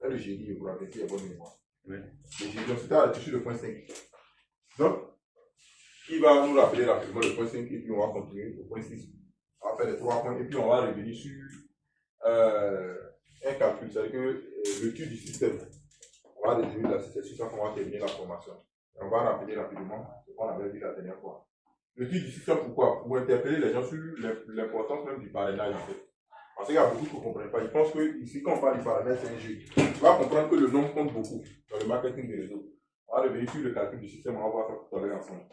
Et le jeudi, vous l'avez dit, il y a bonne mémoire. Oui. Le jeudi, donc c'était à la tissu de point 5. Donc, il va nous rappeler rapidement le point 5 et puis on va continuer au point 6. On va faire les 3 points et puis on va revenir sur un calcul, c'est-à-dire que l'étude du système. On va résumer la situation qu'on va terminer la formation. Et on va rappeler rapidement ce qu'on avait vu la dernière fois. L'étude du système, pourquoi? Pour interpeller les gens sur l'importance même du parrainage en fait. Parce qu'il y a beaucoup qui ne comprennent pas. Ils pensent que ici, quand on parle du parrainage, c'est un jeu. Tu vas comprendre que le nombre compte beaucoup dans le marketing des réseaux. On va revenir sur le calcul du système, on va voir ça tout à l'heure ensemble.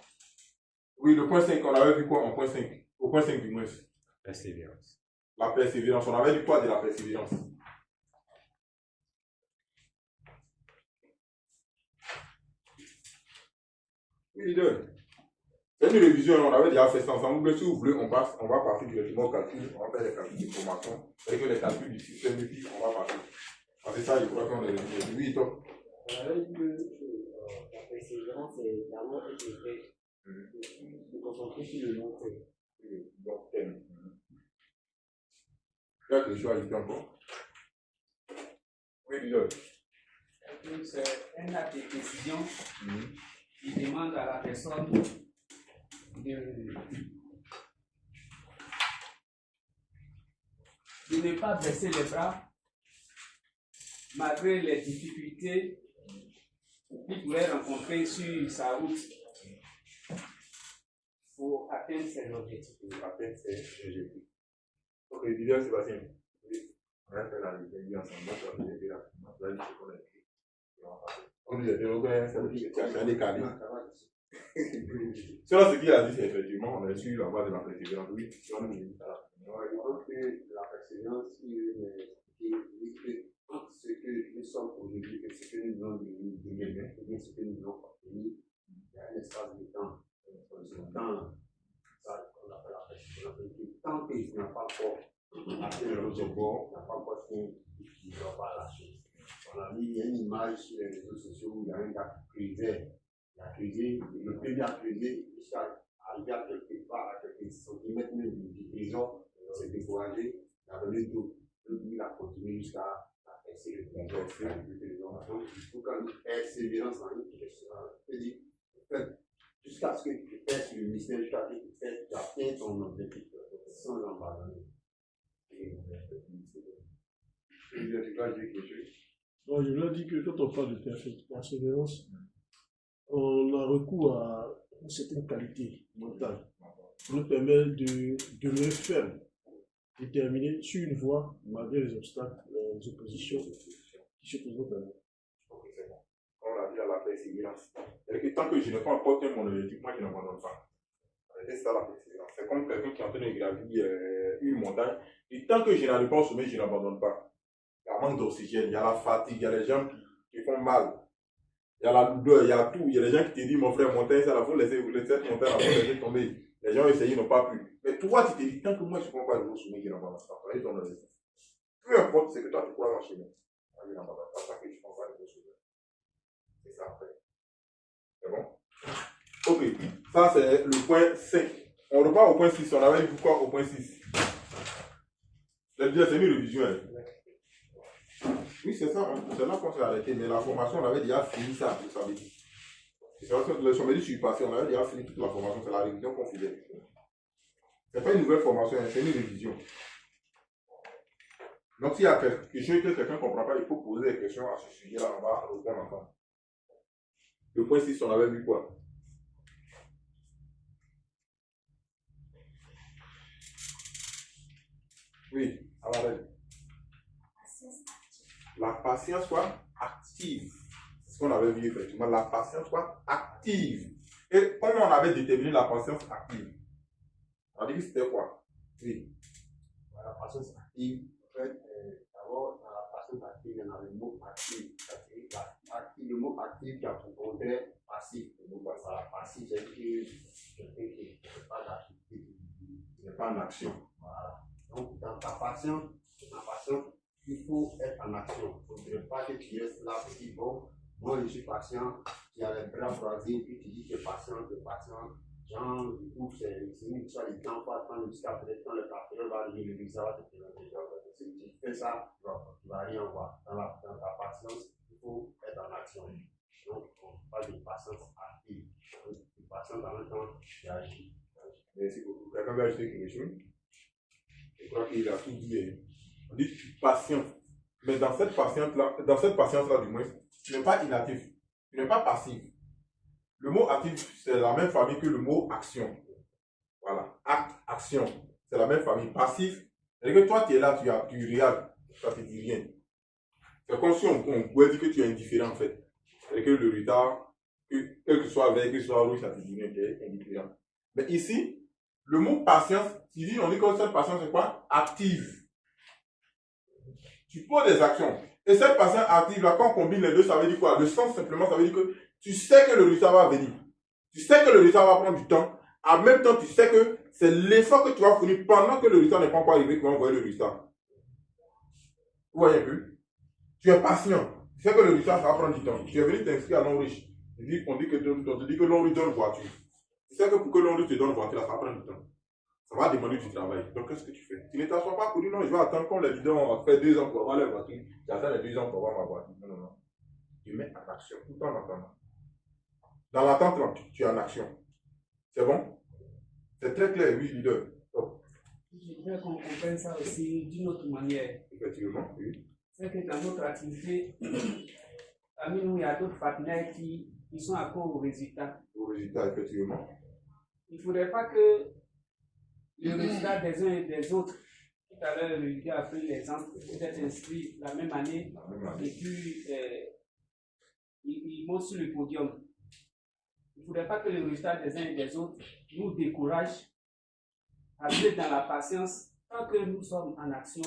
Oui, le point 5, on avait vu quoi en point 5? Au point 5 du moins. Persévérance. La persévérance. On avait dit quoi de la persévérance? Oui, leader. C'est une révision, on avait déjà fait ça ensemble. Si vous voulez, on va partir directement au calcul. On va faire les calculs de formation. Avec les calculs du système, et puis on va partir. C'est ça, il faudra qu'on ait révisé. Oui, toi. On avait dit que la persévérance, c'est vraiment être fait. Se concentrer sur le long terme. Le long terme. Tu as quelque chose à ajouter encore? Oui, leader. C'est un acte de décision qui demande à la personne de ne pas baisser les bras malgré les difficultés qu'il pourrait rencontrer sur sa route. Il faut atteindre ses objectifs. Ok, Vivian Sébastien. Oui. On va faire la revue ensemble. On va faire la on nous a dit, tu as décalé. Cela, ce qu'il a dit, c'est effectivement, on a su la voie de la persévérance. Oui, on nous dit ça. Je pense que la persévérance, entre ce que nous sommes aujourd'hui et ce que nous voulons devenir, ou bien ce que nous voulons obtenir, il y a un espace de temps. Dans ça, on appelle la persévérance. Tant que tu n'as pas encore atteint l'objectif, tu n'as pas encore fini, tu ne dois pas lâcher. On a mis une image sur les réseaux sociaux où il y a un gars qui creusait. Il a creusé, le premier a creusé jusqu'à arriver à quelque part, à quelques centimètres du trésor. Il s'est découragé, il a donné d'eau. Il a continué jusqu'à percer le trésor. Donc, il faut quand même persévérance dans une question. C'est-à-dire, jusqu'à ce que tu perces le mystère, jusqu'à ce que tu atteignes ton objectif sans abandonner. Donc, je leur dis que quand on parle de persévérance, on a recours à une certaine qualité mentale qui nous permet de demeurer ferme, déterminé sur une voie malgré les obstacles, les oppositions qui se présentent à nous. Ok, c'est bon. On l'a dit à la persévérance. C'est-à-dire que tant que je n'ai pas encore atteint mon objectif, moi je n'abandonne pas. C'est ça la persévérance. C'est comme quelqu'un qui est en train de gravir une montagne. Et tant que je n'arrive pas au sommet, je n'abandonne pas. Il y a manque d'oxygène, il y a la fatigue, il y a les jambes qui font mal. Il y a la douleur, il y a tout. Il y a des gens qui te disent, mon frère, montagne, ça, il faut laisser cette montagne, il faut laisser tomber. Les gens ont essayé, ils n'ont pas pu. Mais toi, tu te dis, tant que moi, je ne prends pas le haut sommet, je n'abandonne pas. Voyez ton objectif. Peu importe, c'est que toi, tu crois en chemin. Je n'abandonne pas. Tant que je ne prends pas le haut sommet. C'est ça, après. C'est bon? Ok. Ça, c'est le point 5. On repart au point 6. On avait vu quoi au point 6? C'est une révision. Oui, c'est ça. C'est là qu'on s'est arrêté. Mais la formation, on avait déjà fini ça, vous savez. C'est vrai que le samedi, je suis passé, on avait déjà fini toute la formation. C'est la révision qu'on faisait. Ce n'est pas une nouvelle formation, c'est une révision. Donc, s'il y a quelque chose que quelqu'un ne comprend pas, il faut poser des questions à ce sujet-là. On va répondre ensemble. Le point 6, on avait vu quoi? Oui, à l'arrêt. La patience soit active. C'est ce qu'on avait vu effectivement. La patience soit active. Et comment on avait déterminé la patience active? On a dit que c'était quoi? Oui. La patience active, en fait, d'abord, dans la patience active, il y en a le mot actif. Le mot actif qui a pour contraire passif. Le mot passif, c'est quelqu'un qui n'est pas d'activité, qui n'est pas en action. Voilà. Donc, dans ta patience, il faut être en action. Il ne faudrait pas que tu restes là et dis, bon, moi je suis patient, tu as les bras croisés, puis tu dis que patient. Genre, du coup, c'est une histoire de temps, pas attendre jusqu'à peut-être quand le partenaire va arriver, le visa va te présenter. Si tu fais ça, tu ne vas rien voir. Dans ta patience, quelqu'un veut acheter quelque chose, je crois qu'il a tout dit. On dit tu patientes. Mais dans cette patience-là, du moins, tu n'es pas inactif, tu n'es pas passif. Le mot actif, c'est la même famille que le mot action. Voilà. Acte, action. C'est la même famille. Passif, c'est-à-dire que toi, tu es là, tu regardes, ça ne te dit rien. C'est comme si on pouvait dire que tu es indifférent, en fait. C'est-à-dire que le retard, quel que soit vert, quel que soit rouge, ça te dit rien, tu es indifférent. Mais ici, le mot patience, on dit que cette patience, c'est quoi? Active. Tu poses des actions. Et cette patience active, là, quand on combine les deux, ça veut dire quoi? Le sens, simplement, ça veut dire que tu sais que le résultat va venir. Tu sais que le résultat va prendre du temps. En même temps, tu sais que c'est l'effort que tu vas fournir pendant que le résultat n'est pas encore arrivé qui va envoyer le résultat. Vous voyez un peu? Tu es patient. Tu sais que le résultat, ça va prendre du temps. Tu es venu t'inscrire à l'Onriche. On te dit que l'Onriche donne voiture. Tu sais que pour que l'Onriche te donne voiture, ça va prendre du temps. Ça va demander du travail. Donc, qu'est-ce que tu fais? Tu ne t'assois pas pour dire non, je vais attendre quand les leaders ont fait 2 ans pour avoir leur voiture. J'attends les 2 ans pour avoir ma voiture. Non, non, non. Tu mets en action tout en attendant. Dans l'attente, tu es en action. C'est bon? C'est très clair, oui, leader. Oh. Je voudrais qu'on comprenne ça aussi d'une autre manière. Effectivement, oui. C'est que dans notre activité, parmi nous, il y a d'autres partenaires qui sont accros aux résultats. Au résultat, effectivement. Il ne faudrait pas que le résultat des uns et des autres, tout à l'heure, le leader a pris l'exemple d'être inscrit la même année, et puis il monte sur le podium. Il ne faudrait pas que le résultat des uns et des autres nous décourage à vivre dans la patience. Tant que nous sommes en action,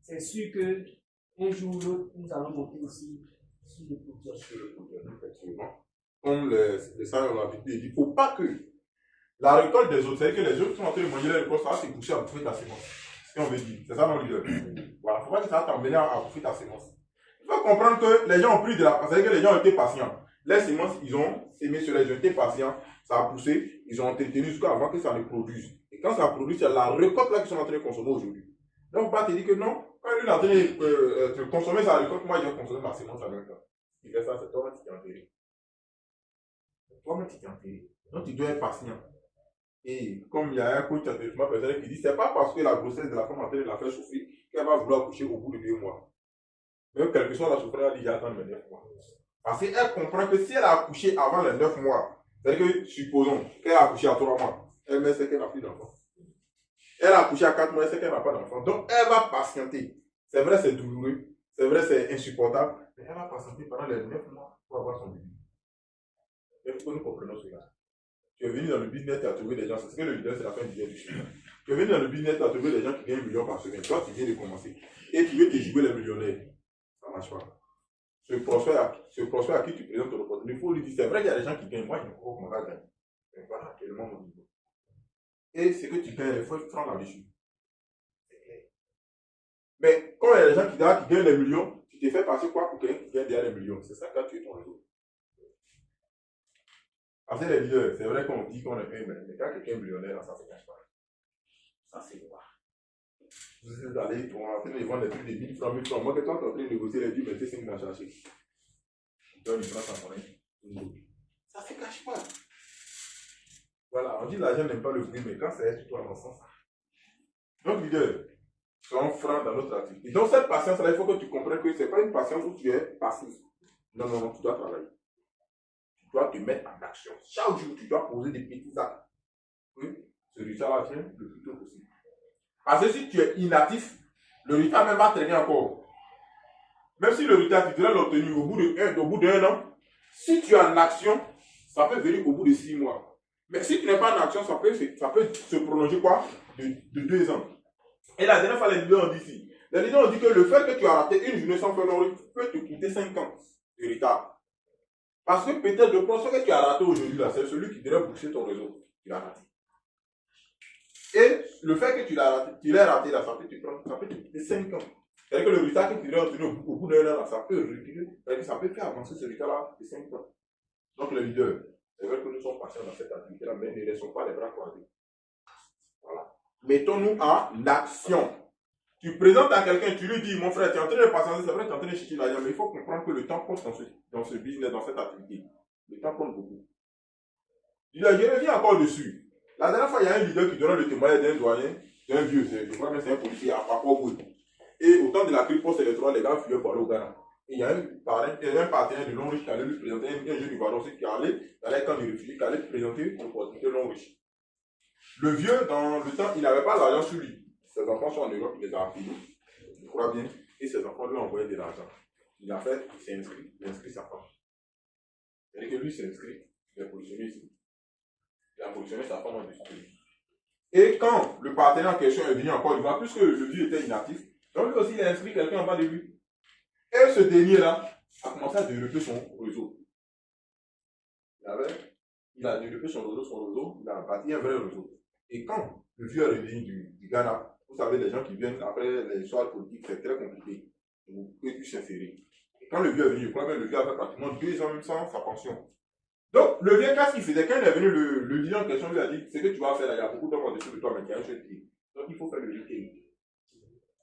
c'est sûr qu'un jour ou l'autre, nous allons monter aussi sur le podium. Effectivement. Comme les sages ont l'habitude de dire, il ne faut pas que la récolte des autres, c'est-à-dire que les autres sont en train de manger la récolte, ça va se pousser à bouffer ta semence. C'est ce qu'on veut dire. C'est ça, mon leader. Voilà. Il ne faut pas que ça va t'emmener à bouffer ta semence. Il faut comprendre que les gens ont pris de la patience, c'est-à-dire que les gens ont été patients. Les semences, ils ont sémé sur les gens, ils ont été patients, ça a poussé, ils ont entretenu jusqu'à avant que ça ne produise. Et quand ça produit, c'est la récolte là qu'ils sont en train de consommer aujourd'hui. Donc, pas te dire que non, quand lui est en train de consommer sa récolte, moi je vais consommer ma semence en même temps. Il fait ça, c'est toi-même qui t'es enterré. C'est toi-même qui t'es enterré. Donc, tu dois être patient. Et comme il y a un coach d'entraînement personnel qui dit, c'est pas parce que la grossesse de la femme en train de la faire souffrir qu'elle va vouloir coucher au bout de 2 mois. Même quelle que soit la souffrance, elle dit, j'attends mes 9 mois. Parce qu'elle comprend que si elle a accouché avant les 9 mois, c'est-à-dire que, supposons qu'elle a accouché à 3 mois, elle sait qu'elle n'a plus d'enfant. Elle a accouché à 4 mois, elle sait qu'elle n'a pas d'enfant. Donc, elle va patienter. C'est vrai, c'est douloureux. C'est vrai, c'est insupportable. Mais elle va patienter pendant les 9 mois pour avoir son bébé. Il faut que nous comprenions cela. Tu es venu dans le business, tu as trouvé des gens. C'est ce que le leader, c'est la fin du bien du chemin. Tu es venu dans le business, tu as trouvé des gens qui gagnent 1 million par semaine. Toi, tu viens de commencer. Et tu veux te jouer les millionnaires. Ça ne marche pas. Ce prospect à qui tu présentes ton opportunité, il faut lui dire, c'est vrai qu'il y a des gens qui gagnent. Moi, je ne crois pas qu'on va gagner. Mais voilà, actuellement, mon niveau. Et ce que tu gagnes, il faut être franc là-dessus. C'est clair. Mais quand il y a des gens qui gagnent des millions, tu te fais passer quoi pour quelqu'un qui gagne derrière les millions? C'est ça qui a tué ton réseau. Parce que les leaders, c'est vrai qu'on dit qu'on est un, mais quand quelqu'un est millionnaire, ça ne se cache pas. Ça, c'est noir. Vous êtes allés, on est en train de vendre des trucs de 1000 francs, 1000 francs. Moi, quand tu es en train de négocier les 10, mettez 5 000 à chercher. Tu donnes une place en monnaie. Ça ne se cache pas. Voilà, on dit l'argent n'aime pas le bruit, mais quand c'est toi dans le sens. Donc, leader, soyons francs dans notre activité. Donc, cette patience-là, il faut que tu comprennes que ce n'est pas une patience où tu es passif. Non, non, non, tu dois travailler. Tu dois te mettre en action. Chaque jour, tu dois poser des petits actes. Oui, ce résultat-là vient le plus tôt possible. Parce que si tu es inactif, le résultat même va traîner encore. Même si le résultat, tu devrais l'obtenir au bout d'un an, si tu es en action, ça peut venir au bout de 6 mois. Mais si tu n'es pas en action, ça peut se prolonger quoi? De 2 ans. Et la dernière fois, les leaders ont dit ici. Les leaders ont dit que le fait que tu as raté une journée sans faire l'ordre peut te coûter 5 ans de retard. Parce que peut-être le projet que tu as raté aujourd'hui, là, c'est celui qui devrait boucher ton réseau. Tu l'as raté. Et le fait que tu l'as raté, là, ça peut te coûter 5 ans. C'est-à-dire que le résultat que tu devrais obtenir au bout d'un an, ça peut reculer. C'est-à-dire que ça peut faire avancer ce résultat-là de 5 ans. Donc les leaders, c'est vrai que nous sommes patients dans cette activité-là, mais ne laissons pas les bras croisés. Voilà. Mettons-nous en action. Tu présentes à quelqu'un, tu lui dis, mon frère, tu es en train de patienter, c'est vrai, tu es en train de chercher l'argent, mais il faut comprendre que le temps compte dans ce business, dans cette activité. Le temps compte beaucoup. Je reviens encore dessus. La dernière fois, il y a un leader qui donnait le témoignage d'un doyen, d'un vieux, je crois que c'est un policier à Papouagoui. Et au temps de la crise post-électorale, les gars fuyaient pour aller au Ghana. Et il y a un partenaire de Long-Riche qui allait lui présenter, un jeune Ivoirien aussi qui allait dans les camps de réfugiés, qui allait lui présenter l'opportunité de Long-Riche. Le vieux, dans le temps, il n'avait pas l'argent sur lui. Ses enfants sont en Europe, il les a payés. Je crois bien. Et ses enfants lui ont envoyé de l'argent. Il a fait, il s'est inscrit, il a inscrit sa femme. C'est-à-dire que lui s'est inscrit, il a positionné ici. Il a positionné sa femme en dessous de lui. Et quand le partenaire en question est venu en Côte d'Ivoire, puisque le vieux était inactif, donc lui aussi il a inscrit quelqu'un en bas de lui. Et ce dernier-là a commencé à développer son réseau. Il a développé son réseau, il a bâti un vrai réseau. Et quand le vieux est revenu du Ghana, vous savez, les gens qui viennent après les soirs politiques, c'est très compliqué. Vous pouvez plus s'insérer. Et quand le vieux est venu, je crois que le vieux a fait pratiquement 2 ans même sans sa pension. Donc, le vieux, qu'est-ce qu'il faisait? Quand il est venu, le leader en question lui a dit, ce que tu vas faire là, il y a beaucoup d'hommes en-dessous de toi, mais il y a un seul pied. Donc, il faut faire le retail.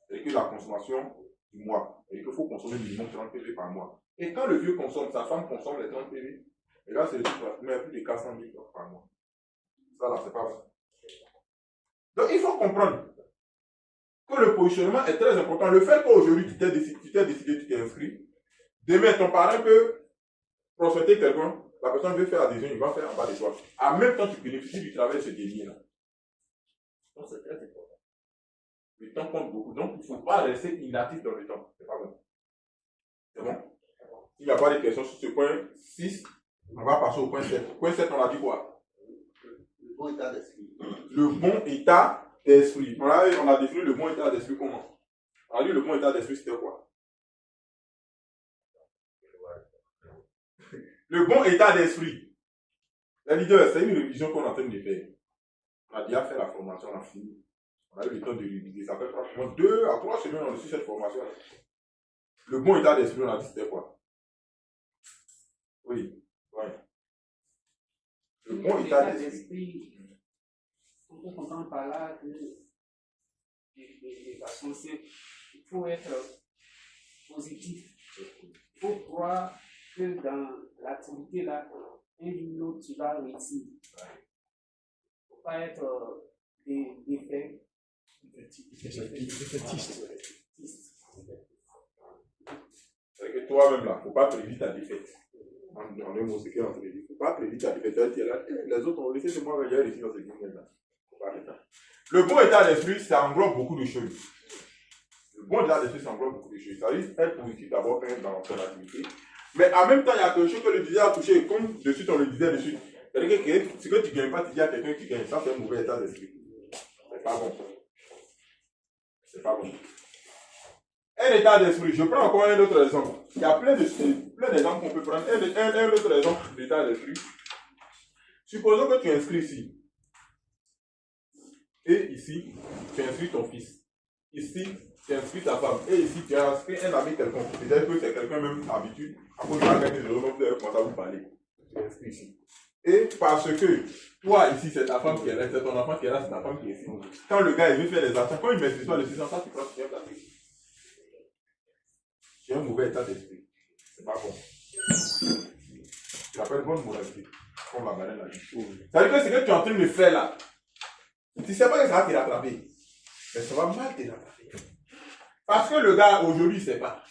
C'est-à-dire que la consommation du mois, c'est-à-dire qu'il faut consommer minimum 30 PV par mois. Et quand le vieux consomme, sa femme consomme les 30 PV. Et là, c'est le truc, mais plus de 400 000 par mois. Ça, là, c'est pas vrai. Donc, il faut comprendre que le positionnement est très important. Le fait qu'aujourd'hui, tu t'es décidé, tu t'es inscrit, demain, ton parent peut prospecter quelqu'un, la personne veut faire adhésion, il va faire en bas de toi. En même temps, tu bénéficies du travail de ce dernier-là. Donc, c'est très important. Le temps compte beaucoup. Donc, il ne faut pas rester inactif dans le temps. C'est pas bon. C'est bon? Il n'y a pas de questions sur ce point 6. On va passer au point 7. Point 7, on a dit quoi? Le bon état d'esprit. Le bon état d'esprit. On a défini le bon état d'esprit comment? On a dit le bon état d'esprit, c'était quoi? Le bon état d'esprit. Les leaders, c'est une révision qu'on est en train de faire. On a déjà fait la formation, on a fini. On a eu le temps de réviser. Ça fait pratiquement 2 à 3 semaines, on a reçu cette formation. Le bon état d'esprit, on a dit c'était quoi? Oui. Ouais. Le bon état d'esprit. On peut comprendre par là que, de façon simple, il faut être positif. Il faut croire que dans l'activité là, un jour ou l'autre, tu vas réussir. Il ne faut pas être défaitiste. C'est que toi-même là, il ne faut pas prédire ta défaite. En un mot, c'est qu'il y a entre les deux. Il ne faut pas prédire ta défaite. Les autres ont laissé de moi, j'ai réussi dans ce game-là. Le bon état d'esprit, ça englobe beaucoup de choses. Le bon état d'esprit, ça englobe beaucoup de choses. Ça veut dire être positif d'abord dans son activité. Mais en même temps, il y a quelque chose que le disait a touché, comme de suite on le disait dessus. C'est-à-dire que ce que tu ne gagnes pas, tu dis à quelqu'un qui gagne. Ça, c'est un mauvais état d'esprit. C'est pas bon. C'est pas bon. Un état d'esprit, je prends encore un autre exemple. Il y a plein d'exemples qu'on peut prendre. Un autre exemple d'état d'esprit. Supposons que tu inscris ici. Et ici, tu inscris ton fils. Ici, tu inscris ta femme. Et ici, tu as inscrit un ami quelconque. C'est-à-dire que c'est quelqu'un même d'habitude. Après, tu vas gagner des euros, vous allez commencer à vous parler. Tu inscris ici. Et parce que toi, ici, c'est ta femme qui est là, c'est ton enfant qui est là, c'est ta femme qui est ici. Quand le gars, il veut faire les achats, quand il met l'histoire de 600, ça, tu prends, tu viens placer. J'ai un mauvais état d'esprit. C'est pas bon. Tu l'appelles bonne moralité. Comme la banane a dit. Ça veut dire que ce que tu es en train de faire là, tu ne sais pas que ça va te rattraper. Mais ça va mal te rattraper. Parce que le gars, aujourd'hui, il ne sait pas.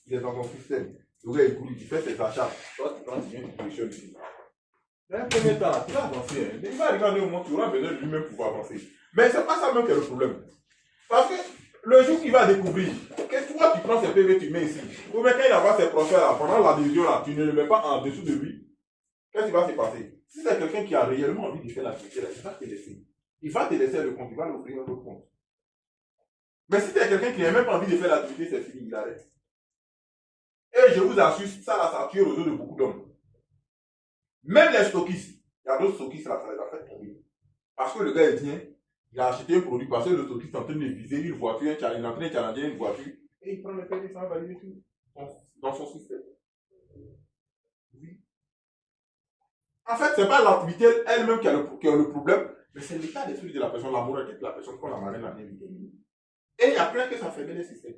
Il est dans son système. Le gars, il coule, il fait ses achats. Toi, tu prends, tu viens, tu positionnes ici. Dans un premier temps, tu vas avancer. Il va regarder au moment où tu auras besoin de lui-même pour avancer. Mais ce n'est pas ça même qui est le problème. Parce que le jour qu'il va découvrir que toi, tu prends ces PV, tu mets ici. Ou bien quand il envoie ses procès là, pendant la division là, tu ne le mets pas en dessous de lui. Qu'est-ce qui va se passer? Si c'est quelqu'un qui a réellement envie de faire l'activité là, il va te laisser. Il va te laisser le compte, il va l'offrir un autre compte. Mais si c'est quelqu'un qui n'a même pas envie de faire l'activité, c'est fini, il arrête. Et je vous assure, ça là, ça tue aux yeux de beaucoup d'hommes. Même les stockistes, il y a d'autres stockistes là, ça les a fait tomber. Parce que le gars, il vient, il a acheté un produit parce que le stockiste est en train de viser une voiture, il est en train de challenger une voiture, et il prend le PV sans valider tout dans son système. Oui. En fait, ce n'est pas l'activité elle-même qui a le problème, mais c'est l'état d'esprit de la personne, la moralité de la personne qu'on la marraine a bien déterminée. Et il y a plein que ça fait bien les systèmes.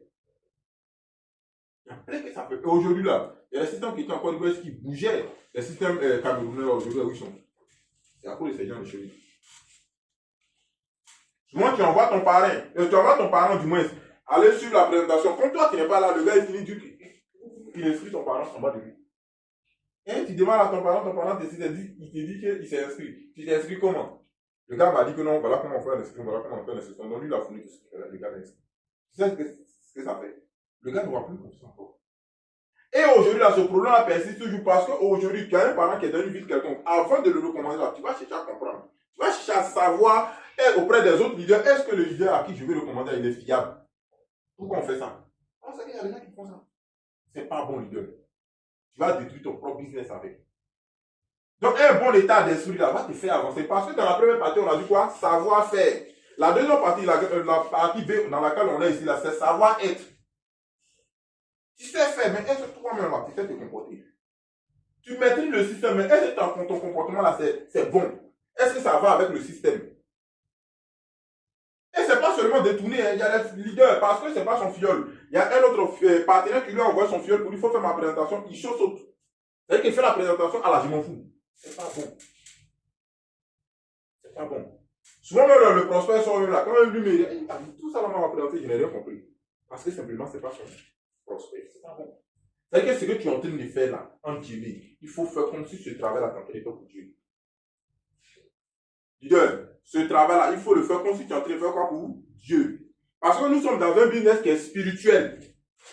Il y a plein que ça fait. Et aujourd'hui, là, il y a des systèmes qui étaient encore d'Ouest qui bougeaient. Les systèmes camerounais, aujourd'hui, où ils sont. C'est à cause de ces gens de choses. Souvent, tu envoies ton parent du moins, aller suivre la présentation. Comme toi, tu n'es pas là, le gars, il finit du il inscrit ton parent en bas de lui. Et tu demandes à ton parent il te dit qu'il s'est inscrit. Tu t'es inscrit comment? Le gars m'a dit que non, voilà comment on fait l'inscription, voilà comment on fait l'inscription. Donc lui, il a fourni tout ce que le gars a inscrit. Tu sais ce que ça fait? Le gars ne voit plus comme ça encore. Et aujourd'hui, là, ce problème-là persiste toujours parce qu'aujourd'hui, tu as un parent qui est dans une ville quelconque. Avant de le recommander, là, tu vas chercher à comprendre. Tu vas chercher à savoir auprès des autres leaders, est-ce que le leader à qui je vais recommander, il est fiable? Pourquoi on fait ça? Parce qu'il y a des gens qui font ça. C'est pas un bon leader. Tu vas détruire ton propre business avec. Donc, un bon état d'esprit là va te faire avancer. Parce que dans la première partie, on a dit quoi? Savoir-faire. La deuxième partie, la partie B dans laquelle on est ici, là, c'est savoir-être. Tu sais faire, mais est-ce que toi-même là, tu sais te comporter? Tu maîtrises le système, mais est-ce que ton comportement là, c'est bon? Est-ce que ça va avec le système? Et c'est pas seulement détourner, hein. Il y a les leaders, parce que c'est pas son fiole. Il y a un autre partenaire qui lui envoie son fiole pour lui, il faut faire ma présentation, il saute. C'est-à-dire qu'il fait la présentation, ah là, je m'en fous. C'est pas bon. C'est pas bon. Souvent, même le prospect sort là, quand même lui, mais tout ça là, on va présenter, je n'ai rien compris. Parce que simplement, c'est pas son prospect. C'est pas bon. C'est-à-dire que ce que tu es en train de faire là, en Dieu, il faut faire comme si ce travail-là t'entendait pas pour Dieu. Leader, ce travail-là, il faut le faire comme si tu es en train de faire quoi pour Dieu. Parce que nous sommes dans un business qui est spirituel.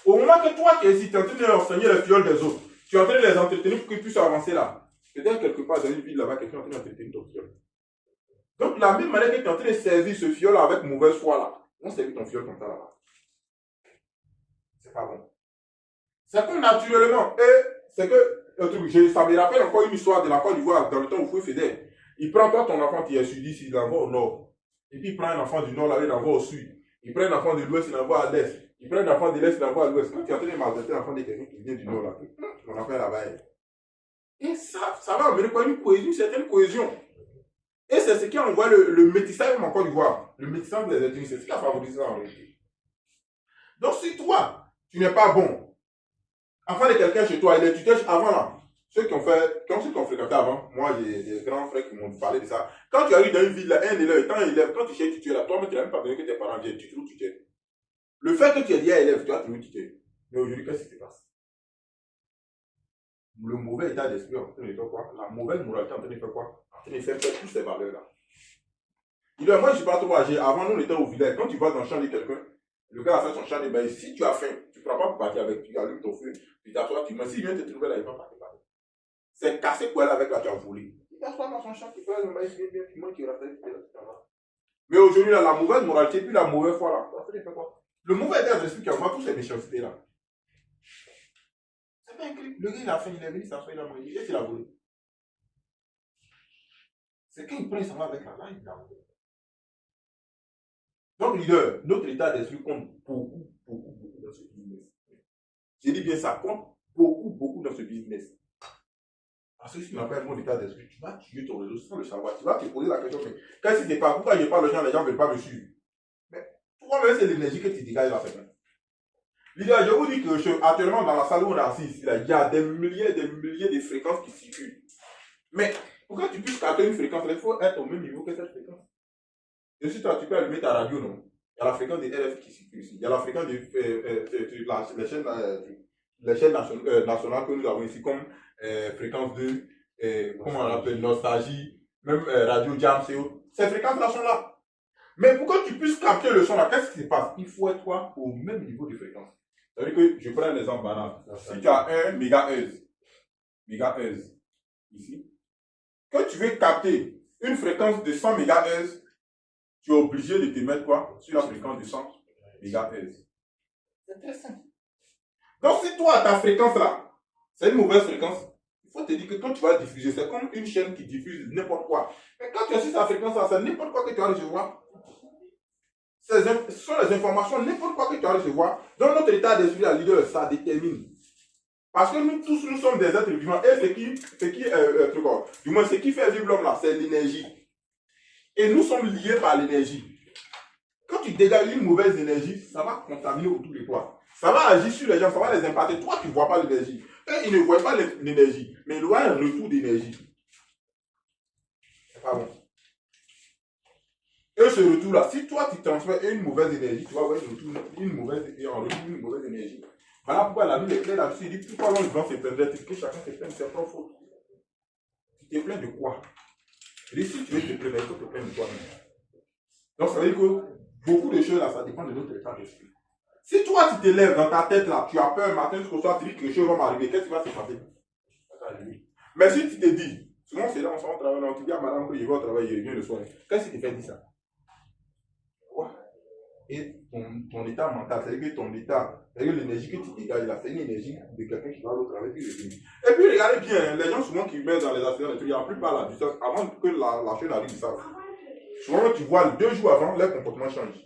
Au moment que toi, tu es ici, tu es en train d'enseigner les fioles des autres, tu es en train de les entretenir pour qu'ils puissent avancer là. Peut-être quelque part dans une ville là-bas, quelqu'un est en train d'entretenir ton fiole. Donc, la même manière que tu es en train de servir ce fiole avec mauvaise foi là, on servir ton fiole comme ça là-bas. C'est pas bon. C'est comme naturellement, et c'est que, ça me rappelle encore une histoire de la Côte d'Ivoire, dans le temps où Foué Fédère. Il prend toi ton enfant qui est sudiste, il l'envoie au nord. Et puis il prend un enfant du nord, là, il l'envoie au sud. Il prend un enfant de l'ouest, il l'envoie à l'est. Il prend un enfant de l'est, il l'envoie à l'ouest. Quand tu es en train de maltraiter l'enfant de quelqu'un qui vient du nord, là, ton enfant est là-bas. Et ça va amener quoi? Une cohésion, une certaine cohésion. Et c'est ce qui a envoyé le métissage en Côte d'Ivoire. Le métissage des ethnies, c'est ce qui a favorisé ça en réalité. Donc si toi, tu n'es pas bon, enfant de quelqu'un chez toi, il est tuteur avant là. Ceux qui ont fréquenté avant, moi j'ai des grands frères qui m'ont parlé de ça. Quand tu arrives dans une ville, là, un élève, étant élève, quand tu cherches tuteur là, toi-même tu n'as même pas besoin que tes parents viennent, tu trouves tuteur. Le fait que tu es déjà élève, tu as trouvé tuteur. Mais aujourd'hui, qu'est-ce qui se passe? Le mauvais état d'esprit en train de faire quoi? La mauvaise moralité en train de faire quoi? En train de faire perdre toutes ces valeurs là. Moi je suis pas trop âgé, avant nous on était au village, quand tu vas dans le champ de quelqu'un, le gars a fait son champ de bail, si tu as faim, tu ne prends pas pour partir avec, tu allumes ton feu, tu t'assois, tu m'as, s'il vient te trouver là, il va pas te parler. C'est cassé quoi là avec la tu as volé. Il t'assoit dans son champ, tu fais le maïs, bien, tu manges, tu rappelles, tu vas. Mais aujourd'hui là, la mauvaise moralité, puis la mauvaise foi là, ça fait quoi? Le mauvais état d'esprit qui envoie toutes ces méchancetés là. C'est pas un clip. Le gars il a faim, il est venu s'asseoir, il a mangé, et il a volé. C'est quand il prend, il s'en va avec la langue, il a volé. Donc, leader, notre état d'esprit compte beaucoup dans ce business. J'ai dit bien ça, compte beaucoup dans ce business. Parce que si tu n'as pas un bon état d'esprit, tu vas tuer ton réseau sans le savoir. Tu vas te poser la question, mais qu'est-ce qui n'est pas? Pourquoi je parle aux gens, les gens ne veulent pas me suivre? Mais toi-même, c'est l'énergie que tu dégages là, c'est. Leader, je vous dis que actuellement, dans la salle où on est assis ici, là, il y a des milliers de fréquences qui circulent. Mais pour que tu puisses capter une fréquence, il faut être au même niveau que cette fréquence. Et si toi, tu peux allumer ta radio, non? Il y a la fréquence des RF qui circule ici. Il y a la fréquence des chaînes nationales que nous avons ici, comme fréquence 2, comment on appelle, Nostalgie, même Radio Jam, CO. Ces fréquences-là sont là. Mais pour que tu puisses capter le son là, qu'est-ce qui se passe? Il faut être toi au même niveau de fréquence. C'est-à-dire que, je prends un exemple banal. Si tu as 1 MHz, ici, que tu veux capter une fréquence de 100 MHz, tu es obligé de te mettre quoi? Sur la fréquence de 100 MHz. C'est très simple. Donc, si toi, ta fréquence là, c'est une mauvaise fréquence, il faut te dire que quand tu vas diffuser, c'est comme une chaîne qui diffuse n'importe quoi. Mais quand tu es sur sa fréquence là, c'est n'importe quoi que tu vas recevoir. Ce sont les informations, n'importe quoi que tu vas recevoir. Dans notre état d'esprit, la leader, ça détermine. Parce que nous tous, nous sommes des êtres vivants. Et ce qui fait vivre l'homme là, c'est l'énergie. Et nous sommes liés par l'énergie. Quand tu dégages une mauvaise énergie, ça va contaminer autour de toi. Ça va agir sur les gens, ça va les impacter. Toi, tu ne vois pas l'énergie. Eux, ils ne voient pas l'énergie, mais ils voient un retour d'énergie. C'est pas bon. Et ce retour-là, si toi tu transfères une mauvaise énergie, tu vas avoir une mauvaise énergie. Voilà pourquoi la Bible est claire là-dessus. Il dit pourquoi l'on doit se plaindre, que chacun se plaigne de ses propres fautes. Tu te plains de quoi? Et si tu veux te plaindre, il faut te plaindre de toi-même. Donc ça veut dire que beaucoup de choses là, ça dépend de notre état d'esprit. Si toi tu te lèves dans ta tête là, tu as peur matin jusqu'au soir, tu dis que quelque chose va m'arriver, qu'est-ce qui va se passer? Mais si tu te dis, souvent c'est là, on s'en va travailler, on te dit à madame que je vais au travail, je reviens le soir. Qu'est-ce qui te fait dire ça? Et ton état mental, c'est-à-dire que ton état, c'est-à-dire l'énergie que tu dégages là, c'est une énergie de quelqu'un qui va au travail puis revient. Et puis regardez bien, les gens souvent qui meurent dans les accidents, il y a plus par la distance, avant que la chose n'arrive, ils savent. Souvent tu vois, 2 jours avant, leur comportement change.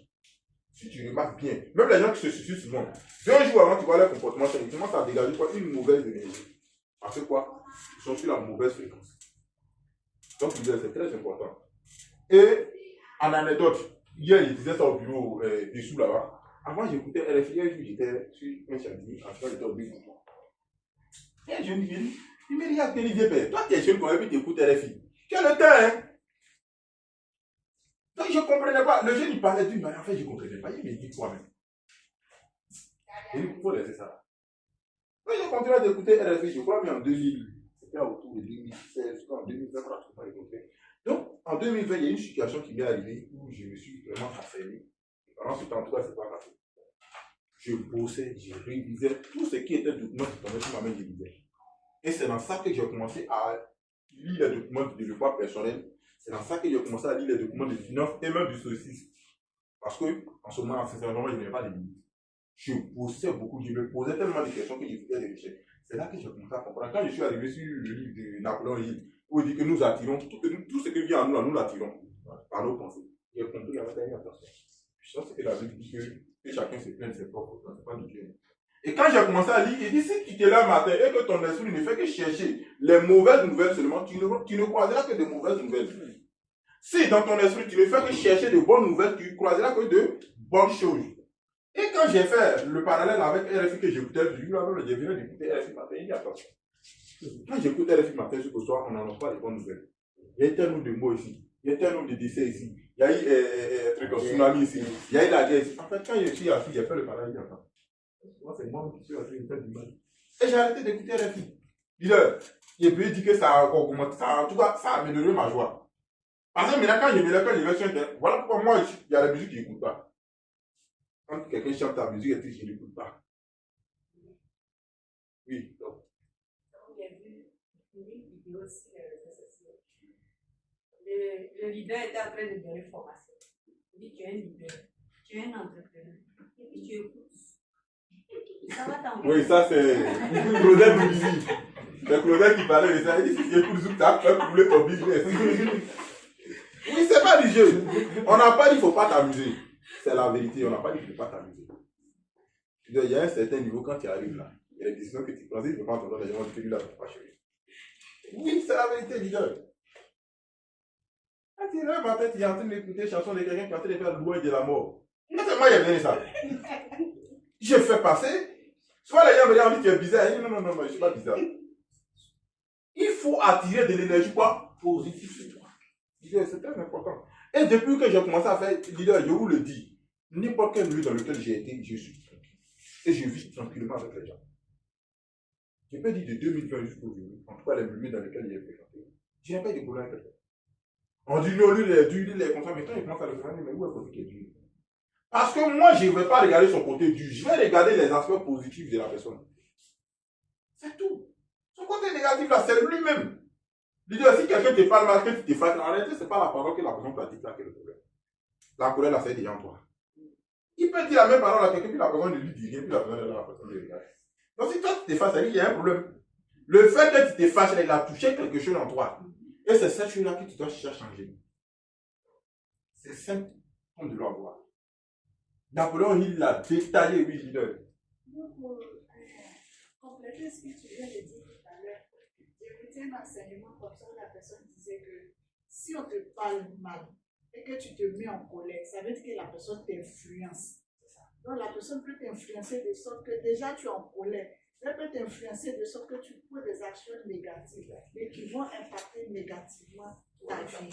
Si tu remarques bien, même les gens qui se suicident souvent, 2 jours avant, tu vois leur comportement change, ils commencent à dégager quoi? Une mauvaise énergie. Parce que quoi? Ils sont sur la mauvaise fréquence. Donc c'est très important. Et en anecdote, hier, je disais ça au bureau dessous là-bas. Avant, j'écoutais RFI, j'étais sur un chantier, en tout cas, j'étais au bureau. Et un jeune ville, il me regarde, Olivier, toi, tu es jeune, quand même, tu écoutes RFI. Tu as le temps, hein? Donc, je ne comprenais pas. Le jeune, il parlait d'une manière, en fait, je ne comprenais pas. Il me dit quoi même? Il faut laisser ça. Donc, j'ai continué d'écouter RFI, je crois, mais en 2000, c'était autour de 2016, en 2020, je pas écouté. Donc, en 2020, il y a une situation qui m'est arrivée où je me suis vraiment affaibli. Pendant ce temps, en tout cas, c'est pas facile. Je bossais, je révisais tout ce qui était document qui tombait sur ma main, je lisais. Et c'est dans ça que j'ai commencé à lire les documents de développement personnel. C'est dans ça que j'ai commencé à lire les documents de finance et même du socialisme. Parce que, en ce moment, sincèrement, je n'avais pas de limites. Je bossais beaucoup, je me posais tellement de questions que je faisais des recherches. C'est là que j'ai commencé à comprendre. Quand je suis arrivé sur le livre de Napoléon Hill, où il dit que nous attirons, tout ce qui vient à nous, nous l'attirons par nos pensées. J'ai compris avec attention. Je pense que la Bible dit que chacun se plaint de ses propres pensées, c'est pas de Dieu. Et quand j'ai commencé à lire, il dit si tu te lèves matin et que ton esprit ne fait que chercher les mauvaises nouvelles seulement, tu ne croiseras que de mauvaises nouvelles. Si dans ton esprit tu ne fais que chercher de bonnes nouvelles, tu croiseras que de bonnes choses. Et quand j'ai fait le parallèle avec RFI que j'écoutais, je viens d'écouter RFI matin, il dit attention. Quand j'écoute RFI matin ce soir, on n'annonce pas les bonnes nouvelles. Il y a un tel nombre de mots ici, il y a un tel nombre de décès ici, il y a eu un tsunami ici, il y a eu la guerre ici. En fait, quand je suis assis, j'ai fait le parallèle, attends. Moi, c'est moi qui suis assis, une telle image. Et j'ai arrêté d'écouter RFI. Il peut dire que ça a augmenté, en tout cas, ça a amélioré ma joie. Parce que maintenant, quand je me lève, quand je vais sur Internet, voilà pourquoi moi, il y a la musique que je n'écoute pas. Quand quelqu'un chante ta musique, je ne l'écoute pas. Oui, donc. J'ai vu une vidéo sur les réseaux sociaux. Le leader était en train de donner formation. Il dit tu es un leader, tu es un entrepreneur. Et puis tu écoutes. Ça va t'envoyer. Oui, ça c'est Claudette Boulizy. C'est Claudette qui parlait de ça. Il dit si tu écoutes Zouk, tu as fait couler ton business. Oui, c'est pas du jeu. On n'a pas dit qu'il ne faut pas t'amuser. C'est la vérité, on n'a pas dit qu'il ne faut pas t'amuser. Il y a un certain niveau quand tu arrives là. Il y a des décisions que tu prends, si tu ne peux pas entendre les gens qui te disent là, tu ne peux pas chérir. Oui, c'est la vérité, leader. Quand tu es là, matin, tu es en train d'écouter une chanson de quelqu'un qui est en train de faire louer de la mort. Mais c'est moi qui ai donné ça. Je fais passer. Soit les gens me disent, tu es bizarre. Non, non, non, non, je ne suis pas bizarre. Il faut attirer de l'énergie quoi positive sur toi. Leader, c'est très important. Et depuis que j'ai commencé à faire leader, je vous le dis, n'importe quel milieu dans lequel j'ai été, je suis tranquille. Et je vis tranquillement avec les gens. Je peux dire de 2020 jusqu'aujourd'hui, en tout cas les milieux dans lesquels j'ai fréquenté, je n'ai pas eu de problème avec quelqu'un. On dit non, lui, il est dur, il est comme ça, mais quand il commence à le faire, mais où est le côté qui est dur? Parce que moi, je ne vais pas regarder son côté dur, je vais regarder les aspects positifs de la personne. C'est tout. Son côté négatif, là, c'est lui-même. Leader, si quelqu'un te parle mal, que tu te fasses, en réalité, ce n'est pas la parole que la personne pratique là qui est le problème. La colère, là, c'est déjà en toi. Il peut dire la même parole à quelqu'un, puis la personne ne lui dit rien, puis la personne est là, la personne lui regarde. Donc, si toi, tu te fâches, il y a un problème. Le fait que tu te fâches, il a touché quelque chose en toi. Et c'est cette chose-là que tu dois chercher à changer. C'est simple comme de l'envoi. Napoléon, il l'a détaillé, oui, leader. Pour compléter ce que tu viens de dire tout à l'heure, j'ai écouté un enseignement comme ça où la personne disait que si on te parle mal et que tu te mets en colère, ça veut dire que la personne t'influence. Donc la personne peut t'influencer de sorte que déjà tu es en colère. Elle peut t'influencer de sorte que tu poses des actions négatives et qui vont impacter négativement ta vie.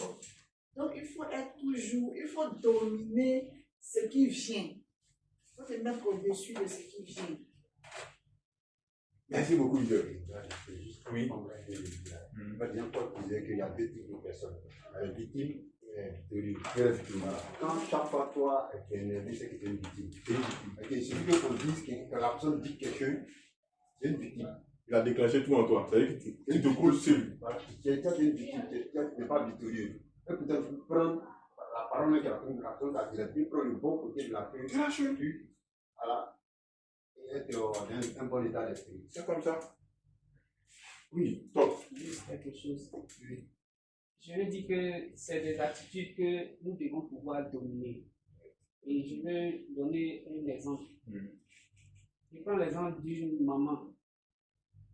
Donc, il faut être toujours, il faut dominer ce qui vient. Il faut se mettre au-dessus de ce qui vient. Merci beaucoup, Leader. Oui. Paul disait qu'il y a deux types de personnes. La victime et la victime. Quand chaque fois toi, tu es énervé, c'est que tu es une victime. Il suffit qu'on dise que la personne dit quelque chose, c'est une victime. Il a déclenché tout en toi. C'est-à-dire que tu te coules seul. Voilà. Tu es une victime, tu n'es pas victorieux. Et peut-être prendre la parole que la personne t'a dit, tu prends le bon côté de la chose, Tu lâches. voilà, et être dans un bon état d'esprit. C'est comme ça. Oui, top. Juste quelque chose. Je veux dire que c'est des attitudes que nous devons pouvoir dominer. Et je veux donner un exemple. Je prends l'exemple d'une maman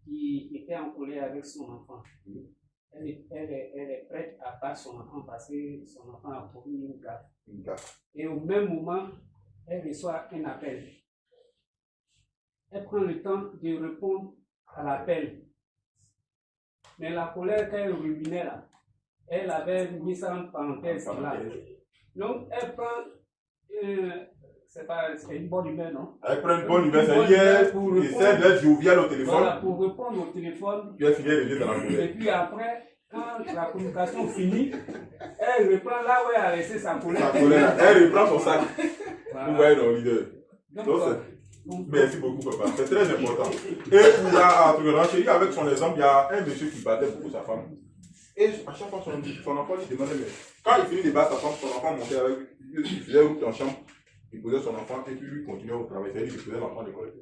qui était en colère avec son enfant. Elle est prête à battre son enfant parce que son enfant a commis une gaffe. Et au même moment, elle reçoit un appel. Elle prend le temps de répondre à l'appel. Mais la colère qu'elle ruminait là, elle avait mis ça en parenthèse là. Donc elle prend, c'est une bonne humeur, non? Elle prend une bonne humeur, c'est-à-dire qu'elle essaie d'être joviale au téléphone. Voilà, pour répondre au téléphone. Puis elle finit de dans la colère. Et puis après, quand la communication finit, elle reprend là où elle a laissé sa colère. Sa colère, elle reprend son sac. Voilà. Vous voyez, non, Leader. Donc, merci beaucoup, papa. C'est très important. Et il y a, il y a avec son exemple, il y a un monsieur qui battait beaucoup sa femme. Et à chaque fois, son enfant lui demandait, mais quand il finit de battre sa femme, son enfant montait avec, il faisait route en chambre, il posait son enfant et puis lui continuait au travail. C'est-à-dire qu'il faisait l'enfant à l'école.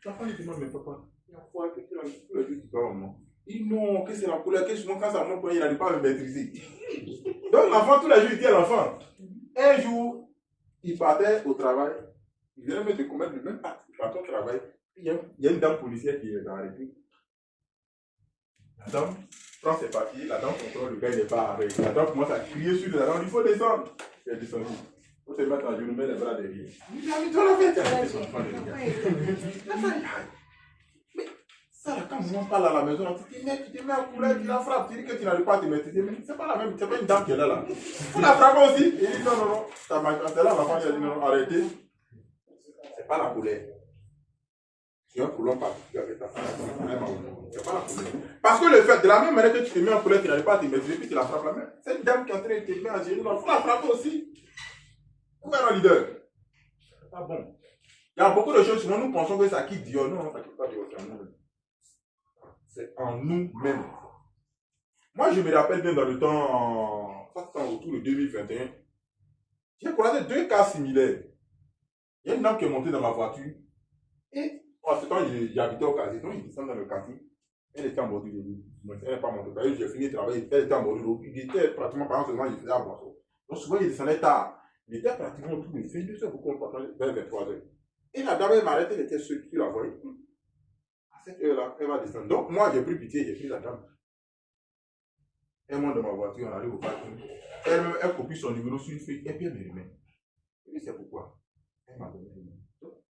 L'enfant lui demande, mais papa, il y a quoi que tu as dit tous les jours, tu parles au moment. Il dit non, que c'est la couleur, que souvent quand ça monte, il n'arrive pas à me maîtriser. Donc l'enfant, tous les jours, il dit à l'enfant. Un jour, il partait au travail. Il vient même te commettre le même acte. Il part au travail. Il y a une dame policière qui est dans la république. La dame prend ses papiers, la dame contrôle, le gars il n'est pas arrêté. La dame commence à crier sur la dame, il faut descendre. Il est descendu. Il faut se mettre en journée, les bras derrière. Il a mis toi la fête. Mais ça, quand on parle à la maison, tu te mets en couleur, tu la frappes, tu dis que tu n'arrives pas à te maîtriser. Mais c'est pas la même, c'est pas une dame qui est là. Vous la frappez aussi. Il dit non, non, non. C'est là, l'enfant il a dit non, non, arrêtez. C'est pas la colère. Tu es un coulon particulier avec ta femme. C'est pas la colère. Parce que le fait, de la même manière que tu te mets en colère, tu n'arrives pas à te maîtriser, puis tu la frappes la même. Cette dame qui est en train de te mettre en génie, il faut la frapper aussi. Où est le leader? C'est pas bon. Il y a beaucoup de choses, souvent nous pensons que ça quitte Dieu. Non, ça quitte pas Dieu, c'est en nous-mêmes. C'est en nous-mêmes. Moi, je me rappelle bien dans le temps, ça c'est autour de 2021, j'ai croisé deux cas similaires. Il y a une dame qui est montée dans ma voiture et en ce temps, j'habitais au quartier, donc il descend dans le quartier. Elle était en bordure de l'eau. Elle n'est pas montée. J'ai fini de travailler, elle était en bordure de l'eau. Il était pratiquement, par exemple, il faisait à boisson. Donc souvent, il descendait tard. Il était pratiquement autour de 22h, beaucoup vers 23h. Et la dame, elle m'arrête, elle était seule sur la voie. À cette heure-là, elle va descendre. Donc moi, j'ai pris pitié, j'ai pris la dame. Elle monte dans ma voiture, on arrive au parking. Elle copie son numéro sur une feuille et puis elle me remet. Je dis, c'est pourquoi? Elle m'a donné le numéro.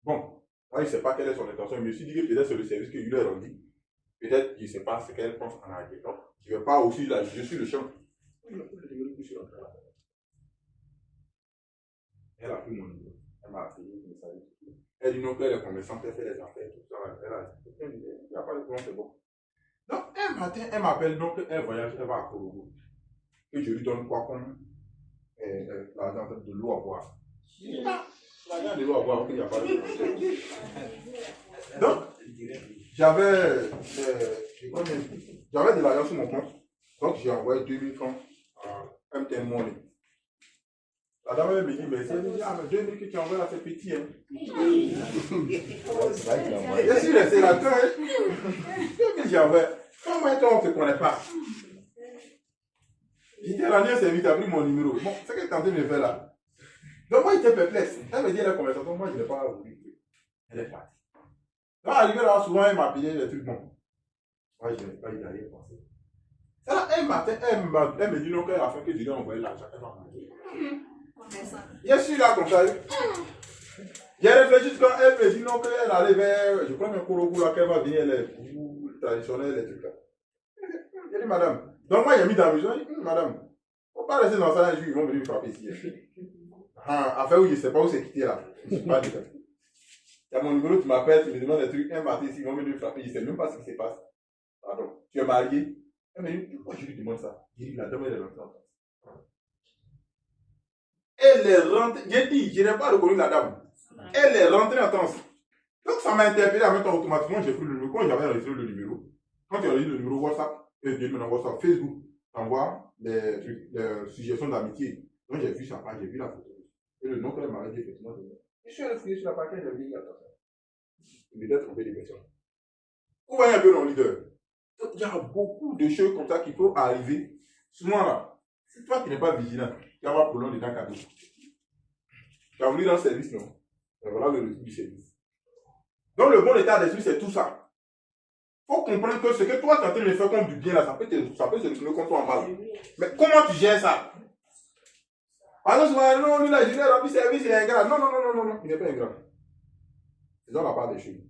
Bon, moi, je ne sais pas quelle est son intention. Je me suis dit que peut-être c'est le service que je leur ai dit. Peut-être, je ne sais pas ce qu'elle pense en arrière. Donc, je ne vais pas aussi là, je suis le champ. Elle a pris mon numéro. Elle m'a appelé, elle dit non, qu'elle est commerçante, elle fait les affaires, tout ça. Elle n'y a pas de problème, c'est bon. Donc, un matin, elle m'appelle, donc elle voyage, elle va à Korogo. Et je lui donne quoi comme l'argent de l'eau à boire. L'argent de l'eau à boire, il n'y a pas de problème. Donc, j'avais de l'argent sur mon compte. Donc, j'ai envoyé 2000 francs à MTN Money. La dame elle me dit, mais c'est mais 2000 que tu envoies là, c'est petit. Hein. Je suis resté là-dedans. 2000 j'ai envoyé. Comment est-ce qu'on ne te connaît pas? J'étais à l'année service, tu as pris mon numéro. Bon, c'est ce que tu es en train de faire là. Donc moi, j'étais perplexe. Elle me dit, elle est conversation. Moi, je n'ai pas voulu. Elle est partie. Donc, arrivé là, souvent, elle m'a payé des trucs bons. Moi, je n'ai pas eu d'aller penser. Ça, un matin, elle me dit non, qu'elle a fait que je lui ai envoyé l'argent. Elle m'a envoyé. Je suis là comme ça. J'ai réfléchi quand elle me dit non, qu'elle allait vers, je crois, un Korogo là, qu'elle va venir, elle est traditionnelle, les trucs là. J'ai dit, madame, donc moi, j'ai mis dans la maison, j'ai dit, madame, faut pas rester dans ça un jour, ils vont venir me frapper ici. Enfin, oui, je ne sais pas où c'est quitté là. Je ne sais pas. Il y a mon numéro, tu m'appelles, tu me demandes des trucs, un matin ici, ils vont venir me frapper, je ne sais même pas ce qui se passe. Pardon, tu es marié. Mais pourquoi je lui demande ça? Il dit, la dame, elle est rentrée en France. Elle est rentrée, j'ai dit, je n'ai pas reconnu la dame. Elle est rentrée en France. Donc ça m'a interpellé en même temps automatiquement, j'ai pris le numéro. Quand j'avais enregistré le numéro, quand tu as enregistré le numéro WhatsApp, WhatsApp, Facebook, t'envoies des suggestions d'amitié. Donc j'ai vu sa page, j'ai vu la photo. Et le nom qu'elle m'avait dit, effectivement, je suis allé fouiller sur la page, j'ai vu, attention. Il devait trouver des personnes. Vous voyez un peu mon leader. Donc, il y a beaucoup de choses comme ça qui peuvent arriver. Souvent là, si toi qui n'es pas vigilant, il y aura problème de ton cadeau. Tu as voulu dans le service, non? Et voilà le retour du service. Donc le bon état d'esprit, c'est tout ça. Il faut comprendre que ce que toi tu es en train de faire comme du bien là, ça peut se retourner contre toi en mal. Mais comment tu gères ça? Ah non, non, lui là, je lui ai rendu service, il est ingrat. Non, non, non, non, non, il n'est pas ingrat. C'est dans la part des choses.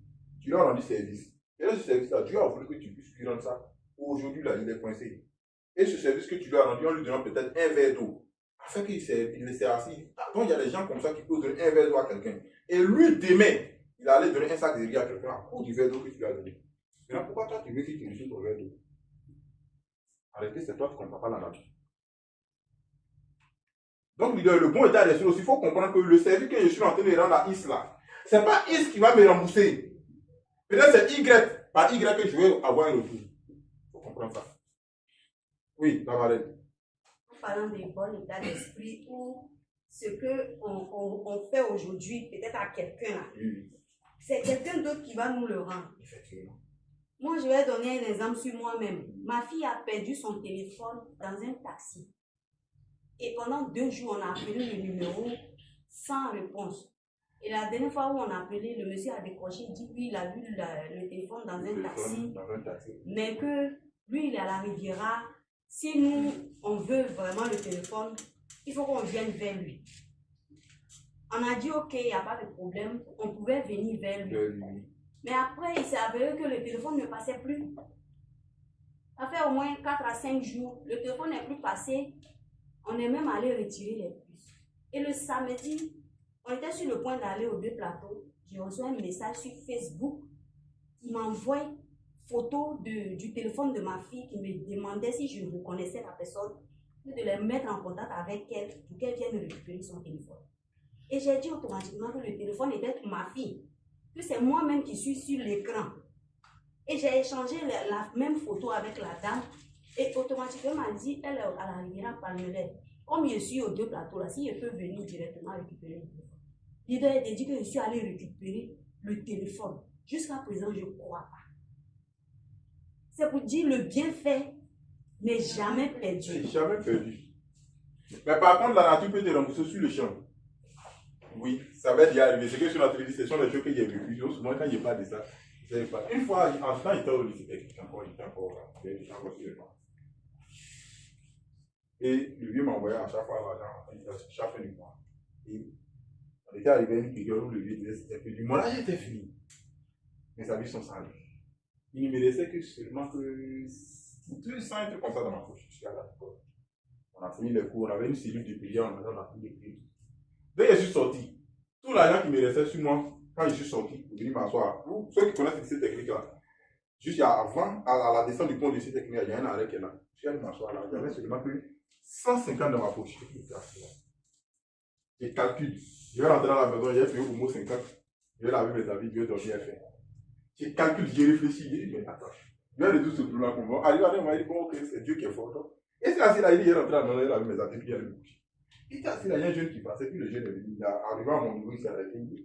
Tu lui as rendu service. Et là, ce service-là, Dieu a voulu que tu puisses lui rendre ça. Aujourd'hui, là, il est coincé. Et ce service que tu lui as rendu, en lui donnant peut-être un verre d'eau, afin qu'il s'est assis. Donc, il y a des gens comme ça qui peuvent donner un verre d'eau à quelqu'un. Et lui, demain, il allait donner un sac de riz à quelqu'un à cause du verre d'eau que tu lui as donné. Maintenant, pourquoi toi, tu veux qu'il te reçoive ton verre d'eau? Arrêtez, c'est toi qui ne comprends pas la nature. Donc, le bon état d'esprit aussi, il faut comprendre que le service que je suis en train de rendre à Is là, ce n'est pas Is qui va me rembourser. Peut-être c'est Y, par Y que je vais avoir un retour. Il faut comprendre ça. Oui, la Marlène. En parlant de bon état d'esprit ou ce qu'on fait aujourd'hui, peut-être à quelqu'un là, oui. C'est quelqu'un d'autre qui va nous le rendre. Effectivement. Moi, je vais donner un exemple sur moi-même. Ma fille a perdu son téléphone dans un taxi. Et pendant 2 jours, on a appelé le numéro sans réponse. Et la dernière fois où on a appelé, le monsieur a décroché, il dit oui, il a vu le téléphone dans un taxi. Mais que lui, il est à la Riviera. Si nous, on veut vraiment le téléphone, il faut qu'on vienne vers lui. On a dit ok, il n'y a pas de problème, on pouvait venir vers lui. Mais après, il s'est avéré que le téléphone ne passait plus. Ça fait au moins 4 à 5 jours, le téléphone n'est plus passé. On est même allé retirer les puces. Et le samedi, on était sur le point d'aller aux 2 plateaux. J'ai reçu un message sur Facebook qui m'envoie une photo du téléphone de ma fille qui me demandait si je reconnaissais la personne, de les mettre en contact avec elle pour qu'elle vienne récupérer son téléphone. Et j'ai dit automatiquement que le téléphone était de ma fille, que c'est moi-même qui suis sur l'écran. Et j'ai échangé la même photo avec la dame et automatiquement elle m'a dit, elle est à la Riviera Palmelaire. Comme je suis aux 2 plateaux là, si je peux venir directement récupérer le téléphone. Il doit être dit que je suis allé récupérer le téléphone. Jusqu'à présent, je ne crois pas. C'est pour dire le bienfait n'est jamais perdu. C'est jamais perdu. Mais par contre, la nature peut te rembourser sur le champ. Oui, ça va déjà arriver. C'est que sur notre lycée, ce sont des choses que j'ai vécues. Souvent, quand je parle de ça, je ne sais pas. Une fois, en ce temps, il était au lycée. Il était encore sur le banc. Et le vieux m'envoyait à chaque fois l'argent, chaque fin du mois. Et on était arrivé à une période où le vieux disait c'était perdu. Mon âge était fini. Mais sa vie sont sales. Il ne me laissait que seulement que 200 trucs comme ça dans ma poche. Je suis à l'école. On a fini les cours, on avait une cellule de billard, on a fini les cours. Dès que je suis sorti, tout l'argent qui me restait sur moi, quand je suis sorti, je suis m'asseoir. Ceux qui connaissent cette technique-là, juste avant, à la descente du pont de cette technique, il y a un arrêt qui est là. Je suis allé m'asseoir là. J'avais seulement que 150 dans ma poche. Je calcule. Je vais rentrer dans la maison, j'ai fait au moins 50. Je vais laver mes habits, je vais dormir à faire. Je calcule, j'ai réfléchi, j'ai dit, mais attends. Je vais résoudre ce problème pour moi. Arrivé à un moment, il dit, bon, ok, c'est Dieu qui est fort. Et c'est assis là, il est rentré dans la maison, il a lavé mes habits, puis il a me coucher. Il était assis là, il y a un jeune qui passait, puis le jeune est venu. Il est arrivé à mon niveau, il s'est arrêté. Il dit,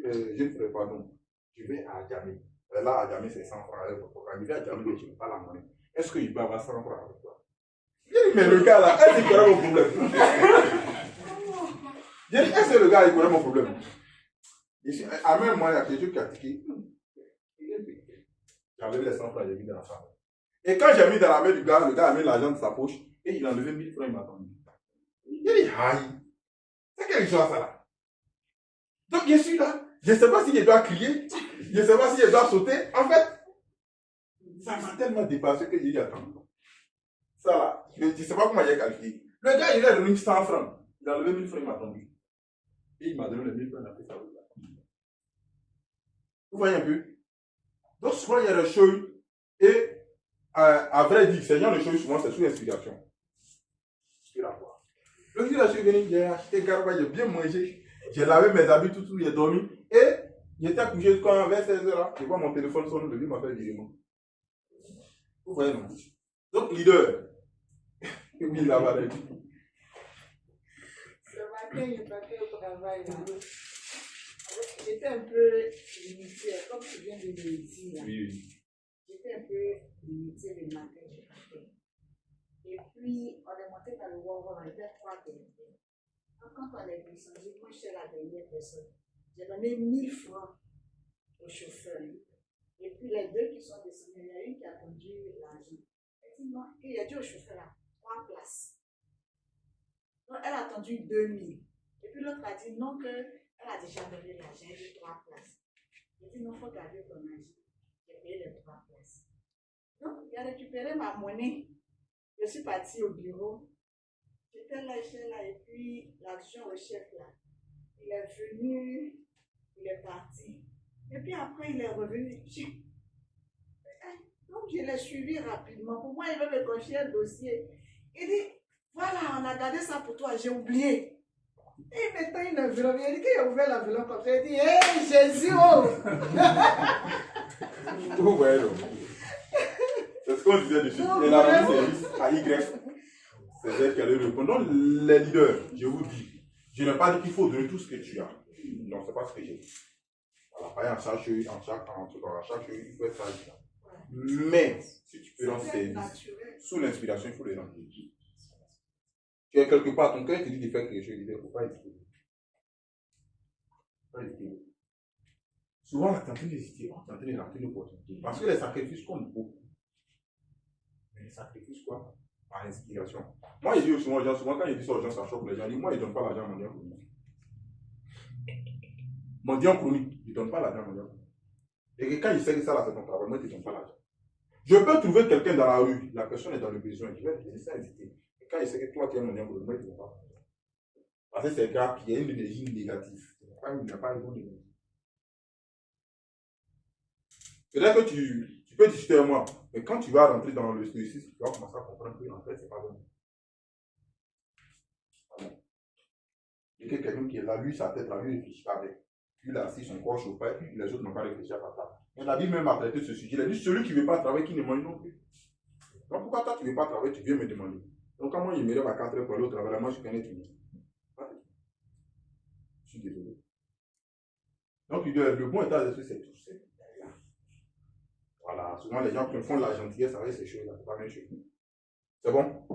je ne ferai pas non. Je vais à Djamé. Là, à Djamé, c'est 100 francs. Pour arriver à Djamé, je n'ai pas la monnaie. Est-ce qu'il peut avoir 100 francs avec toi? J'ai dit, mais le gars là, est-ce qu'il connaît mon problème? J'ai dit, est-ce que le gars, il connaît mon problème? À même moi, il y a quelque chose qui a tiqué. J'avais les 100 francs, j'ai mis dans la chambre. Et quand j'ai mis dans la main du gars, le gars a mis l'argent de sa poche et il a enlevé 1000 francs, il m'a attendu. J'ai dit, aïe, c'est quelque chose ça là. Donc je suis là, je ne sais pas si je dois crier, je ne sais pas si je dois sauter. En fait, ça m'a tellement dépassé que j'ai dit, attends, ça là, je ne sais pas comment j'ai calculé. Le gars, il a donné 100 francs. Il a levé 1000 francs, il m'a attendu. Et il m'a donné les 1000 francs, il a fait ça. Vous voyez un peu? Donc, souvent, il y a des choses. Et, à vrai dire, ces gens de choses, souvent, c'est sous inspiration. Le jour où je suis venu, j'ai acheté garba, j'ai bien mangé. J'ai lavé mes habits, tout, j'ai dormi. Et j'étais couché quand vers 16h. Je vois mon téléphone sonne, le gars m'appelle virement. Vous voyez, non? Donc, leader. Oui, là-bas, là. Ce matin, je partais au travail. J'étais un peu limité, comme tu viens de le dire. Oui. J'étais un peu limité le matin, je partais. Et puis, on est monté dans le Wawa, on était 3 personnes. Quand on est descendu, moi, j'étais la dernière personne. J'ai donné 1000 francs au chauffeur. Et puis, les deux qui sont descendus, il y a une qui a conduit l'argent. Elle dit non, et il a dit au chauffeur là, 3 places. Donc, elle a attendu 2000. Et puis, l'autre a dit non, qu'elle a déjà donné l'argent, elle dit 3 places. J'ai dit non, il faut garder ton argent. J'ai payé les 3 places. Donc, il a récupéré ma monnaie. Je suis partie au bureau. J'étais là, et puis l'adjoint au chef là, il est venu, il est parti. Et puis après, il est revenu. Donc, je l'ai suivi rapidement. Pour moi, il veut me confier un dossier. Il dit, voilà, on a gardé ça pour toi, j'ai oublié. Et il me tend une enveloppe. Il dit qu'il a ouvert l'enveloppe comme ça. Il dit, hé, Jésus, oh! Vous voyez, non? C'est ce qu'on disait dessus. Et la vie, c'est à Y. C'est elle qui allait répondre. Donc, les leaders, je vous dis, je n'ai pas dit qu'il faut donner tout ce que tu as. Non, ce n'est pas ce que j'ai dit. Voilà, pas en chaque chose, il faut être sage. Mais, si tu peux rendre service, sous l'inspiration, il faut le rendre. Tu es quelque part, ton cœur te dit de faire quelque chose, il ne faut pas hésiter. Souvent, on est en train d'hésiter, on est en train de rater l'opportunité. Parce que les sacrifices comptent beaucoup. Mais les sacrifices, quoi? Par inspiration. Moi, je dis souvent aux gens, souvent quand je dis ça aux gens, ça choque les gens. Ils disent, moi, je ne donne pas l'argent à mon chronique. Mon dion chronique, je ne donne pas l'argent à mon chronique. Et que quand il sait que ça, là, c'est ton travail, moi, je ne donne pas l'argent. Je peux trouver quelqu'un dans la rue, la personne est dans le besoin, je vais te laisser inviter. Et quand il sait que toi, tu es mon dion chronique, moi, je ne donne pas. Parce que c'est grave, il y a une énergie négative. Il n'y a pas une bonne énergie. Peut-être que tu peux discuter avec moi, mais quand tu vas rentrer dans le stoïcisme, tu vas commencer à comprendre que en fait, c'est pas bon. Il y a quelqu'un qui est là, lui, sa tête, là, lui, il réfléchit pas avec. Lui, il a assis son corps chauffé, puis les autres n'ont pas réfléchi à ça. Mais la Bible même a traité ce sujet. Il a dit celui qui ne veut pas travailler, qui ne mange non plus. Donc pourquoi toi, tu ne veux pas travailler, tu viens me demander. Donc quand moi, je me lève à 4 heures pour aller au travail, moi, je connais tout. Je suis désolé. Donc, le bon état d'esprit, c'est tout. Voilà, souvent les gens confondent la gentillesse avec ces choses-là. C'est pas la même chose. C'est bon?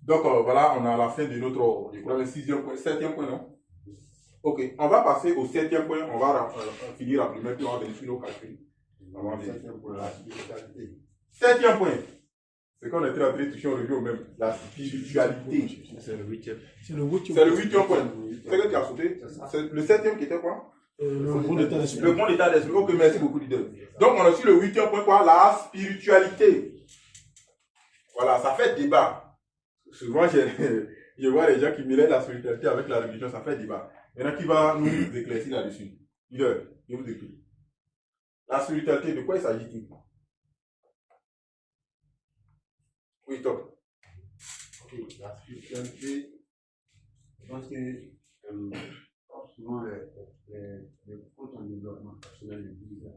Donc voilà, on est à la fin de notre, je crois, le 6e point, 7e point, non? Ok, on va passer au 7e point, on va finir la première, puis on va venir sur nos calculs. 7e point, la spiritualité. 7e point, c'est qu'on était en train de toucher, on revient au même, la spiritualité. C'est le 8e. C'est le 8e point. C'est que tu as sauté? C'est le 7e qui était quoi? Le bon état d'esprit. Le bon état d'esprit. Ok, merci beaucoup, leader. Donc, on a su le 8e point, quoi? La spiritualité. Voilà, ça fait débat. Souvent, je vois les gens qui mêlent la spiritualité avec la religion, ça fait débat. Maintenant, qui va nous éclaircir là-dessus? Leader, je vous écoute. La spiritualité, de quoi il s'agit-il? Oui, top. Ok, la spiritualité, je pense que souvent les coachs en développement personnel le disent,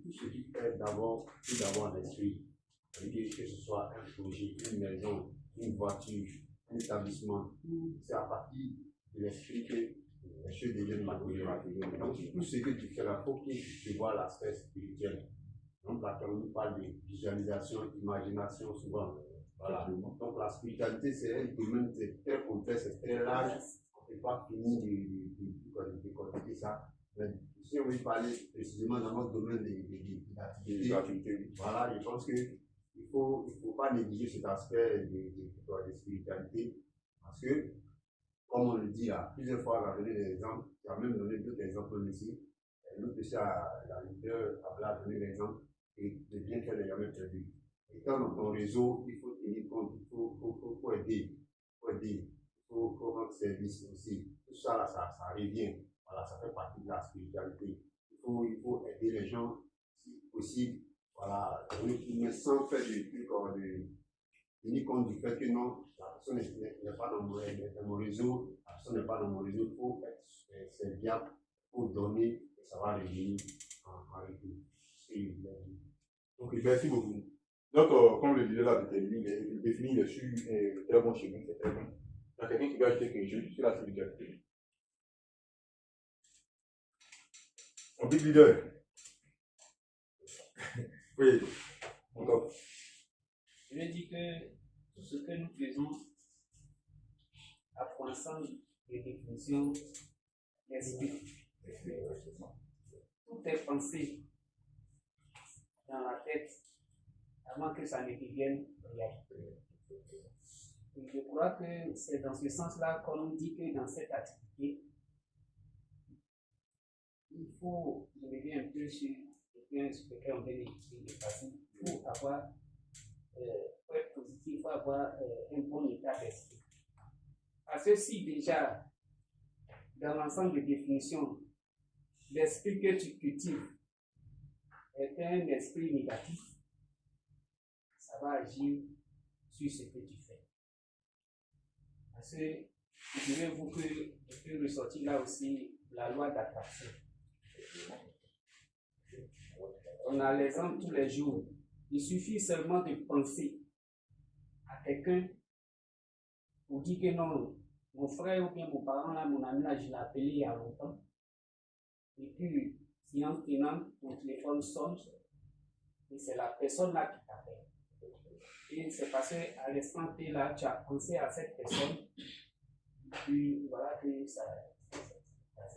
tout ce qui fait d'abord l'esprit, que ce soit un projet, une maison, une voiture, un établissement, c'est à partir de l'esprit que les choses deviennent matérielles. Donc tout ce que tu fais là, il faut que tu vois l'aspect spirituel. Donc là, quand on parle de visualisation, d'imagination, souvent. Voilà. Donc la spiritualité, c'est un domaine très complexe, c'est très large. On ne peut pas finir de décortiquer ça. Mais si on veut parler précisément dans notre domaine d'activité, voilà, je pense qu'il ne faut pas négliger cet aspect de spiritualité. Parce que, comme on le dit là, plusieurs fois, on a donné des exemples, il a même donné d'autres exemples ici. L'autre aussi, la leader a donné l'exemple de bien faire les jamais perdus. Et quand dans ton réseau, il faut tenir compte, il faut aider. Il faut aider, il faut rendre service aussi. Tout ça, là, ça revient. Voilà, ça fait partie de la spiritualité. Il faut aider les gens, si possible. Voilà, mais sans faire du truc, de tenir compte du fait que non, la personne n'est pas dans mon réseau, la personne n'est pas dans mon réseau, il faut être serviable, il faut donner, et ça va revenir en retour. Ok, merci beaucoup. Donc, comme le leader l'a déterminé, il définit le su très bon chez nous, c'est très bon. Il y a quelqu'un qui veut ajouter quelque chose sur la spiritualité. Un big leader. Oui, encore. Je veux dire que tout ce que nous faisons apprend ensemble les définitions d'esprit. Tout est pensé dans la tête avant que ça ne devienne réalité. Et je crois que c'est dans ce sens-là qu'on nous dit que dans cette activité, il faut, je reviens un peu sur lequel on vient de passer, il faut avoir, pour être positif, il faut avoir un bon état d'esprit. Parce que si déjà, dans l'ensemble des définitions, l'esprit que tu cultives est un esprit négatif, ça va agir sur ce que tu fais. Parce que je dirais vous que je peux ressortir là aussi la loi d'attraction. On a l'exemple tous les jours. Il suffit seulement de penser à quelqu'un pour dire que non, mon frère ou bien mon parent, là, mon ami, là, je l'ai appelé il y a longtemps. Et puis, si en tenant, ton téléphone sonne, et c'est la personne là qui t'appelle. Et c'est parce qu'à l'instant T là, tu as pensé à cette personne, et puis voilà que ça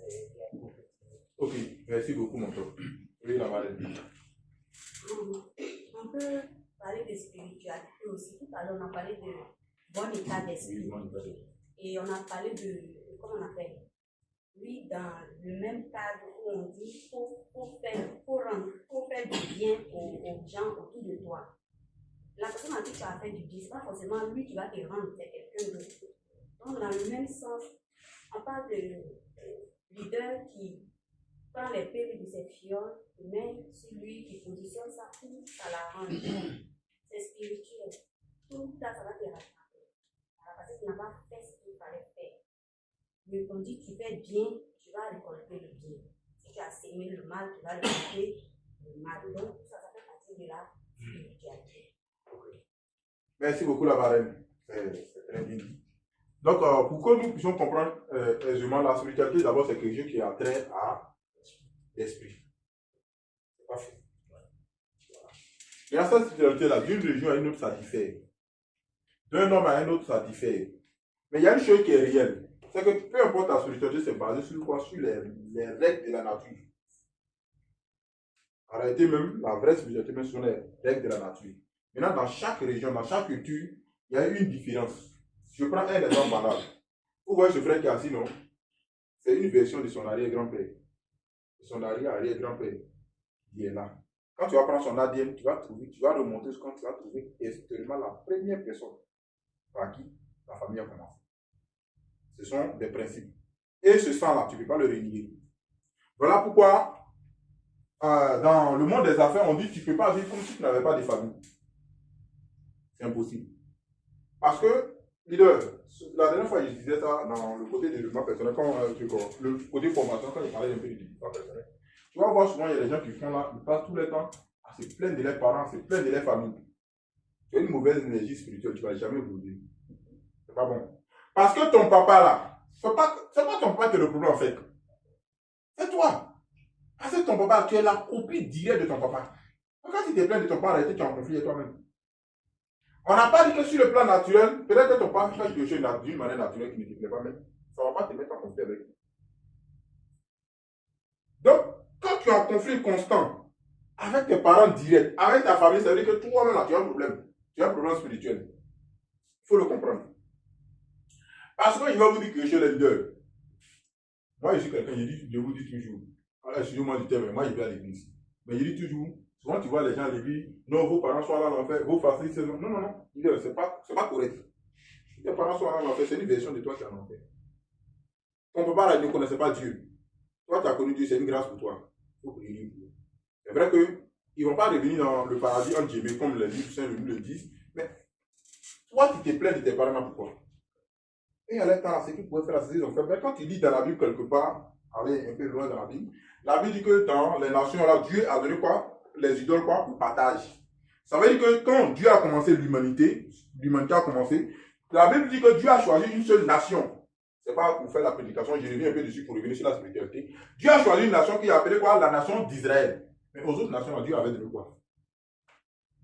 s'est bien. Ok, merci beaucoup, mon frère. Oui, la Marlène. On peut parler de spiritualité aussi. Tout à l'heure, on a parlé de bon état d'esprit. Et on a parlé de, comment on appelle, oui, dans le même cadre où on dit qu'il faut faire du bien aux gens autour de toi. La personne à qui tu as fait du bien, ce n'est pas forcément lui qui va te rendre, c'est quelqu'un d'autre. Donc, dans le même sens, on parle de leader qui prend les périls de ses fioles, mais c'est lui qui positionne ça pour ça l'arrange. C'est spirituel. Tout ça, ça va te rattraper. Parce que tu n'as pas fait ce qu'il fallait faire. Mais on dit tu fais bien, tu vas récolter le bien. Si tu as sémé le mal, tu vas récolter le mal. Donc, tout ça, ça fait partie de la spiritualité. Merci beaucoup, la Marlène. C'est très bien dit. Donc, pour que nous puissions comprendre aisément la spiritualité, d'abord, c'est quelque chose qui a trait à l'esprit. C'est pas fait. Et à cette spiritualité-là, d'une région à une autre, ça diffère. D'un homme à un autre, ça diffère. Mais il y a une chose qui est réelle. C'est que peu importe la spiritualité, c'est basé sur quoi? Sur les règles de la nature. En réalité, même, la vraie spiritualité, même sur les règles de la nature. Maintenant, dans chaque région, dans chaque culture, il y a une différence. Je prends un exemple banal. Vous voyez ce frère qui est assis, non? C'est une version de son arrière-grand-père. De son arrière-grand-père. Il est là. Quand tu vas prendre son ADN, tu vas remonter ce que tu vas trouver exactement la première personne par qui la famille a commencé. Ce sont des principes. Et ce sang-là, tu ne peux pas le renier. Voilà pourquoi, dans le monde des affaires, on dit que tu ne peux pas vivre comme si tu n'avais pas de famille. C'est impossible. Parce que, leader, la dernière fois, je disais ça dans le côté développement personnel, le côté formation, quand je parlais un peu du développement personnel. Tu vas voir souvent, il y a des gens qui font là, ils passent tout le temps à se plaindre de leurs parents, à se plaindre de leur famille. Tu as une mauvaise énergie spirituelle, tu ne vas jamais évoluer. C'est pas bon. Parce que ton papa là, c'est pas ton papa qui est le problème en fait. C'est toi. Parce que ton papa, tu es la copie directe de ton papa. Donc quand tu te plains de ton papa, en réalité, tu es en conflit avec toi-même. On n'a pas dit que sur le plan naturel, peut-être que ton papa fait quelque chose d'une manière naturelle qui ne te plaît pas, mais ça ne va pas te mettre en conflit avec lui. Donc, quand tu es en conflit constant avec tes parents directs, avec ta famille, ça veut dire que toi-même là, tu as un problème. Tu as un problème spirituel. Il faut le comprendre. Parce que je vais vous dire que je suis le leader. Moi, je suis quelqu'un, je vous dis toujours. Alors, excusez-moi du terme, mais moi, je vais à l'église. Mais je dis toujours, souvent tu vois les gens à l'église, non, vos parents sont là, l'enfer, vos familles, c'est non, non, non, leader, c'est pas correct. Si tes parents sont en enfer, c'est une version de toi qui est en enfer. Ton papa ne connaissait pas Dieu. Toi, tu as connu Dieu, c'est une grâce pour toi. Il faut prier pour eux. C'est vrai qu'ils ne vont pas revenir dans le paradis en Dieu, comme les livres saints le disent, mais toi, tu te plains de tes parents, pourquoi? Et à l'instant, ce qu'ils pouvaient faire, c'est qu'ils ont fait. Mais quand tu lis dans la Bible quelque part, allez un peu loin dans la Bible dit que dans les nations, là, Dieu a donné quoi? Les idoles quoi? Pour partage. Ça veut dire que quand Dieu a commencé l'humanité a commencé, la Bible dit que Dieu a choisi une seule nation. C'est pas pour faire la prédication, je reviens un peu dessus pour revenir sur la spiritualité. Dieu a choisi une nation qui est appelée quoi? La nation d'Israël. Mais aux autres nations, Dieu avait donné quoi?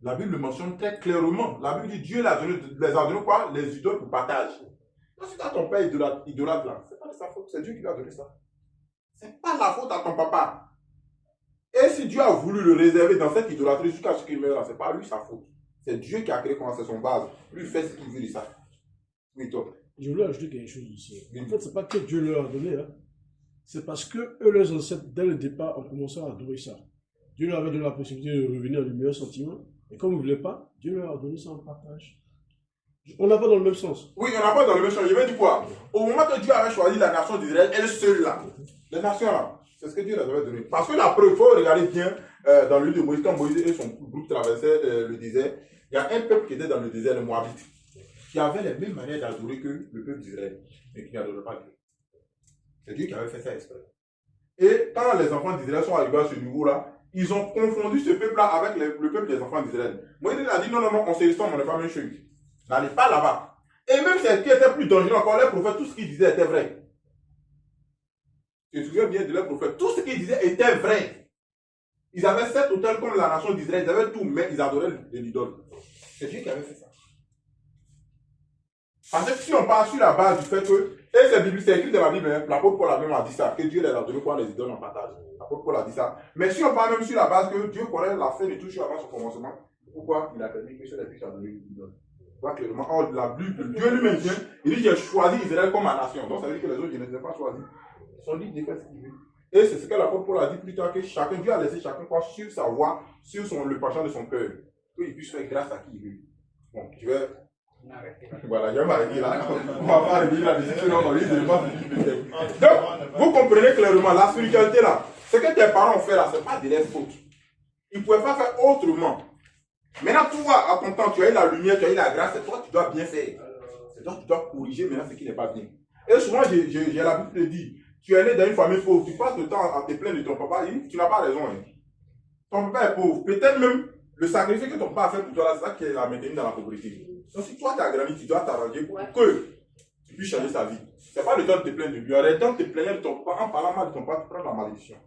La Bible le mentionne très clairement. La Bible dit Dieu les a donné quoi? Les idoles pour partage. Donc, si tu as ton père idolâtre là, c'est pas de sa faute, c'est Dieu qui lui a donné ça. C'est pas la faute à ton papa. Et si Dieu a voulu le réserver dans cette idolâtrie jusqu'à ce qu'il meure là, c'est pas lui sa faute. C'est Dieu qui a créé comment c'est son base. Lui fait ce qu'il veut de ça. Oui, toi. Je voulais ajouter quelque chose ici. En fait, c'est pas que Dieu leur a donné, hein. C'est parce que eux, leurs ancêtres, dès le départ, ont commencé à adorer ça. Dieu leur avait donné la possibilité de revenir à de meilleurs sentiments. Et comme ils ne voulaient pas, Dieu leur a donné ça en partage. On n'a pas dans le même sens. Oui, on n'a pas dans le même sens. Je vais dire quoi? Au moment que Dieu avait choisi la nation d'Israël, elle seule là. Les nations là, c'est ce que Dieu les avait donné. Parce que la preuve, il faut regarder bien dans le livre de Moïse, quand Moïse et son groupe traversaient le désert, il y a un peuple qui était dans le désert, le Moabite, qui avait les mêmes manières d'adorer que le peuple d'Israël, mais qui n'adorait pas Dieu. C'est Dieu qui avait fait ça exprès. Et quand les enfants d'Israël sont arrivés à ce niveau-là, ils ont confondu ce peuple-là avec le peuple des enfants d'Israël. Moïse a dit non, on se ressemble, on n'est pas même chose. N'allez pas là-bas. Et même ce qui était plus dangereux encore, les prophètes, tout ce qu'ils disaient était vrai. Tu te souviens bien de leurs prophètes, tout ce qu'ils disaient était vrai. Ils avaient 7 hôtels comme la nation d'Israël, ils avaient tout, mais ils adoraient l'idole. C'est Dieu qui avait fait ça. Parce que si on part sur la base du fait que, et c'est écrit dans la Bible, l'apôtre Paul a même dit ça, que Dieu les a donné quoi les idoles en partage. L'apôtre Paul a dit ça. Mais si on part même sur la base que Dieu connaît la fin de tout avant son commencement, pourquoi il a permis que ceux qui puissent adorer l'idole? Clairement, or, la Bible, Dieu lui-même vient, il dit j'ai choisi Israël comme ma nation. Donc ça veut dire que les autres, je ne les ai pas choisis. Ils sont libres de faire ce qu'ils veulent. Et c'est ce que l'apôtre Paul a dit plus tard, que chacun, Dieu a laissé chacun croire sur sa voix, sur le penchant de son cœur, qu'il puisse faire grâce à qui il veut. Bon, je vais. Voilà, je vais m'arrêter là. On va pas arriver là-dessus, non, donc, vous comprenez clairement, la spiritualité là, ce que tes parents ont fait là, ce n'est pas de leur faute. Ils ne pouvaient pas faire autrement. Maintenant, toi, à ton temps, tu as eu la lumière, tu as eu la grâce, c'est toi qui dois bien faire. C'est toi qui dois corriger maintenant ce qui n'est pas bien. Et souvent, j'ai l'habitude de dire, tu es né dans une famille pauvre, tu passes le temps à te plaindre de ton papa, tu n'as pas raison. Hein. Ton papa est pauvre. Peut-être même le sacrifice que ton papa a fait pour toi, c'est ça qui l'a maintenu dans la pauvreté. Donc si toi tu as grandi, tu dois t'arranger pour que tu puisses changer sa vie. Ce n'est pas le temps de te plaindre de lui. En temps de te plaindre de ton papa, en parlant mal de ton papa, tu prends la malédiction.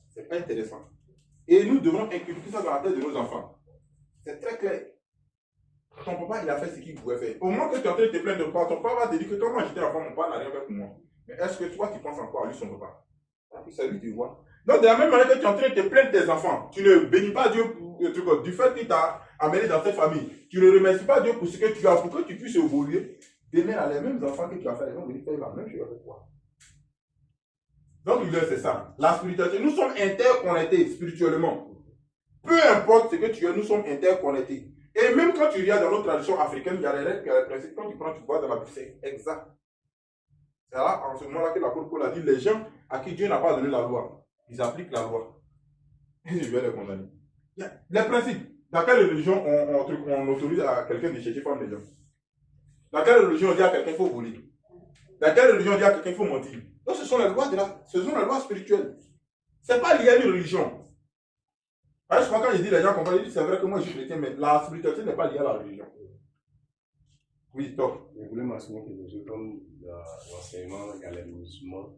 Ce n'est pas intéressant. Et nous devons inculquer ça dans la tête de nos enfants. C'est très clair. Ton papa, il a fait ce qu'il pouvait faire. Au moment que tu es en train de te plaindre de toi, ton papa va te dire que quand moi j'étais enfant, mon papa n'a rien fait pour moi. Mais est-ce que toi, tu penses encore à lui, son papa? C'est lui, tu vois. Donc, de la même manière que tu es en train de te plaindre de tes enfants, tu ne bénis pas Dieu pour du fait qu'il t'a amené dans cette famille. Tu ne remercies pas Dieu pour ce que tu as, pour que tu puisses évoluer. Demain, les mêmes enfants que tu as fait, ils vont venir faire la même chose avec toi. Donc, l'idée, c'est ça. La spiritualité, nous sommes interconnectés spirituellement. Peu importe ce que tu es, nous sommes interconnectés. Et même quand tu regardes dans notre tradition africaine, il y a les règles, il y a les principes. Quand tu prends, tu vois dans la Bible, c'est exact. C'est là, en ce moment-là, que l'apôtre Paul a dit, les gens à qui Dieu n'a pas donné la loi, ils appliquent la loi. Et je vais les condamner. Les principes. Dans quelle religion on autorise à quelqu'un de chercher femme des gens? Dans quelle religion on dit à quelqu'un qu'il faut voler? Dans quelle religion on dit à quelqu'un qu'il faut mentir? Donc ce sont les lois spirituelles. Ce n'est pas lié à une religion. Je crois quand je dis les gens comprennent, c'est vrai que moi je suis chrétien, mais la spiritualité n'est pas liée à la religion. Oui, top. Je voulais mentionner quelque chose comme l'enseignement, il y a les musulmans.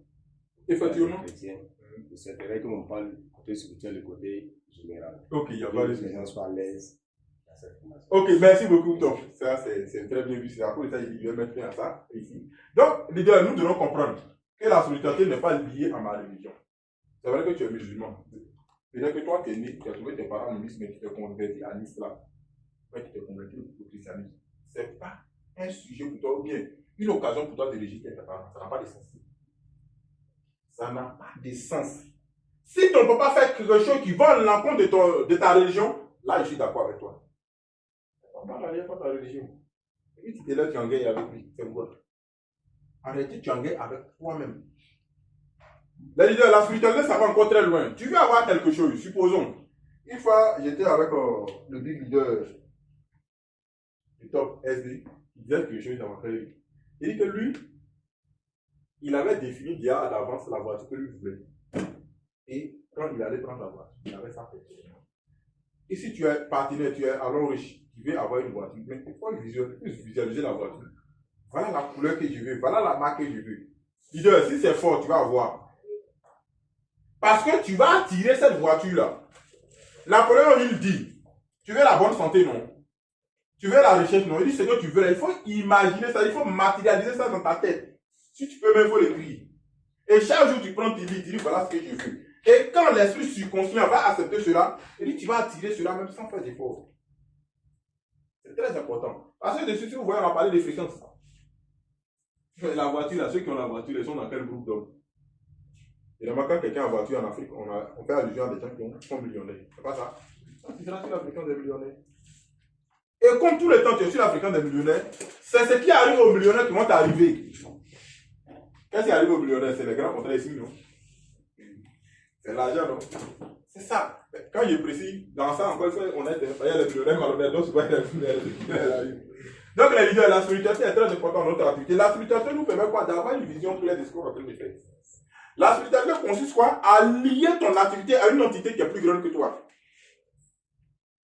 Effectivement. Les chrétiens. C'est vrai que on parle du côté spirituel, du côté général. Ok, il n'y a pas de souci. Les gens soient à l'aise. Ok, merci beaucoup, Tom. Ça, c'est très bien vu. C'est à cause de ça qu'il veut mettre fin à ça ici. Donc, l'idée, nous devons comprendre que la spiritualité n'est pas liée à ma religion. C'est vrai que tu es musulman. C'est-à-dire que toi, tu es né, tu as trouvé tes parents musulmans, mais tu t'es converti à l'islam. Mais tu t'es converti au christianisme. Ce n'est pas un sujet pour toi, ou bien une occasion pour toi de rejeter tes parents. Ça n'a pas de sens. Ça n'a pas de sens. Si ton papa fait quelque chose qui va à l'encontre de ta religion, là, je suis d'accord avec toi. Ton papa n'a pas ta religion. Et puis tu t'es là, tu engages avec lui. C'est quoi? En réalité, tu engages avec toi-même. Les leaders, la spiritualité, ça va encore très loin. Tu veux avoir quelque chose, supposons. Une fois, j'étais avec le big leader du top SD. Il disait quelque chose dans ma télé. Il dit que lui, il avait défini déjà à l'avance la voiture que lui voulait. Et quand il allait prendre la voiture, il avait ça fait. Et si tu es partenaire, tu es alors riche, tu veux avoir une voiture, mais il faut visualiser la voiture. Voilà la couleur que je veux, voilà la marque que je veux. Leader, si c'est fort, tu vas avoir. Parce que tu vas attirer cette voiture-là. Napoléon, il dit, tu veux la bonne santé, non? Tu veux la recherche, non? Il dit ce que tu veux. Il faut imaginer ça, il faut matérialiser ça dans ta tête. Si tu peux même, il faut l'écrire. Et chaque jour, tu prends tes livres, tu dis, voilà ce que je veux. Et quand l'esprit subconscient va accepter cela, il dit, tu vas attirer cela même sans faire d'effort. C'est très important. Parce que dessus, si vous voyez, on va parler des fréquences. La voiture, là, ceux qui ont la voiture, ils sont dans quel groupe d'hommes? Et quand quelqu'un a une voiture en Afrique, on fait allusion à des gens qui sont millionnaires. C'est pas ça? Tu seras sur la fréquence des millionnaires. Et comme tout le temps tu es sur la fréquence des millionnaires, c'est ce qui arrive aux millionnaires qui vont t'arriver. Qu'est-ce qui arrive aux millionnaires? C'est les grands contrats ici, non? C'est l'argent, non? C'est ça. Quand il est précis, dans ça, encore une fois, on est il y a les millionnaires malhonnêtes, donc souvent il y a les millionnaires. Donc les leaders, la spiritualité est très importante dans notre activité. La spiritualité nous permet quoi? D'avoir une vision claire de ce qu'on va faire. La spiritualité consiste quoi? À lier ton activité à une entité qui est plus grande que toi.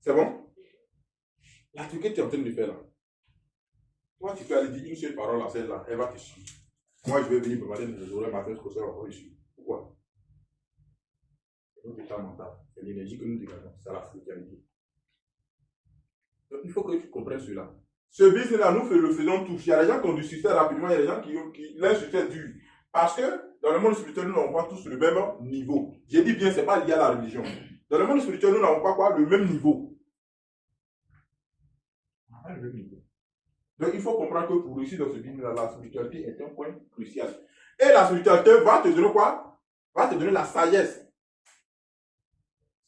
C'est bon? L'activité que tu es en train de faire là. Toi, tu peux aller dire une seule parole à celle-là, elle va te suivre. Moi, je vais venir me matin, je aurai matin, ce que ça va te suivre. Pourquoi? C'est notre état mental. C'est l'énergie que nous dégagons. C'est la spiritualité. Donc, il faut que tu comprennes cela. Ce business-là, nous le faisons tous. Il y a des gens qui ont du succès rapidement, il y a des gens qui leur succès dur. Parce que dans le monde spirituel, nous n'avons pas tous le même niveau. J'ai dit bien, ce n'est pas lié à la religion. Dans le monde spirituel, nous n'avons pas quoi? Le même niveau. On n'a pas le même niveau. Donc il faut comprendre que pour réussir dans ce business-là, la spiritualité est un point crucial. Et la spiritualité va te donner quoi? Va te donner la sagesse.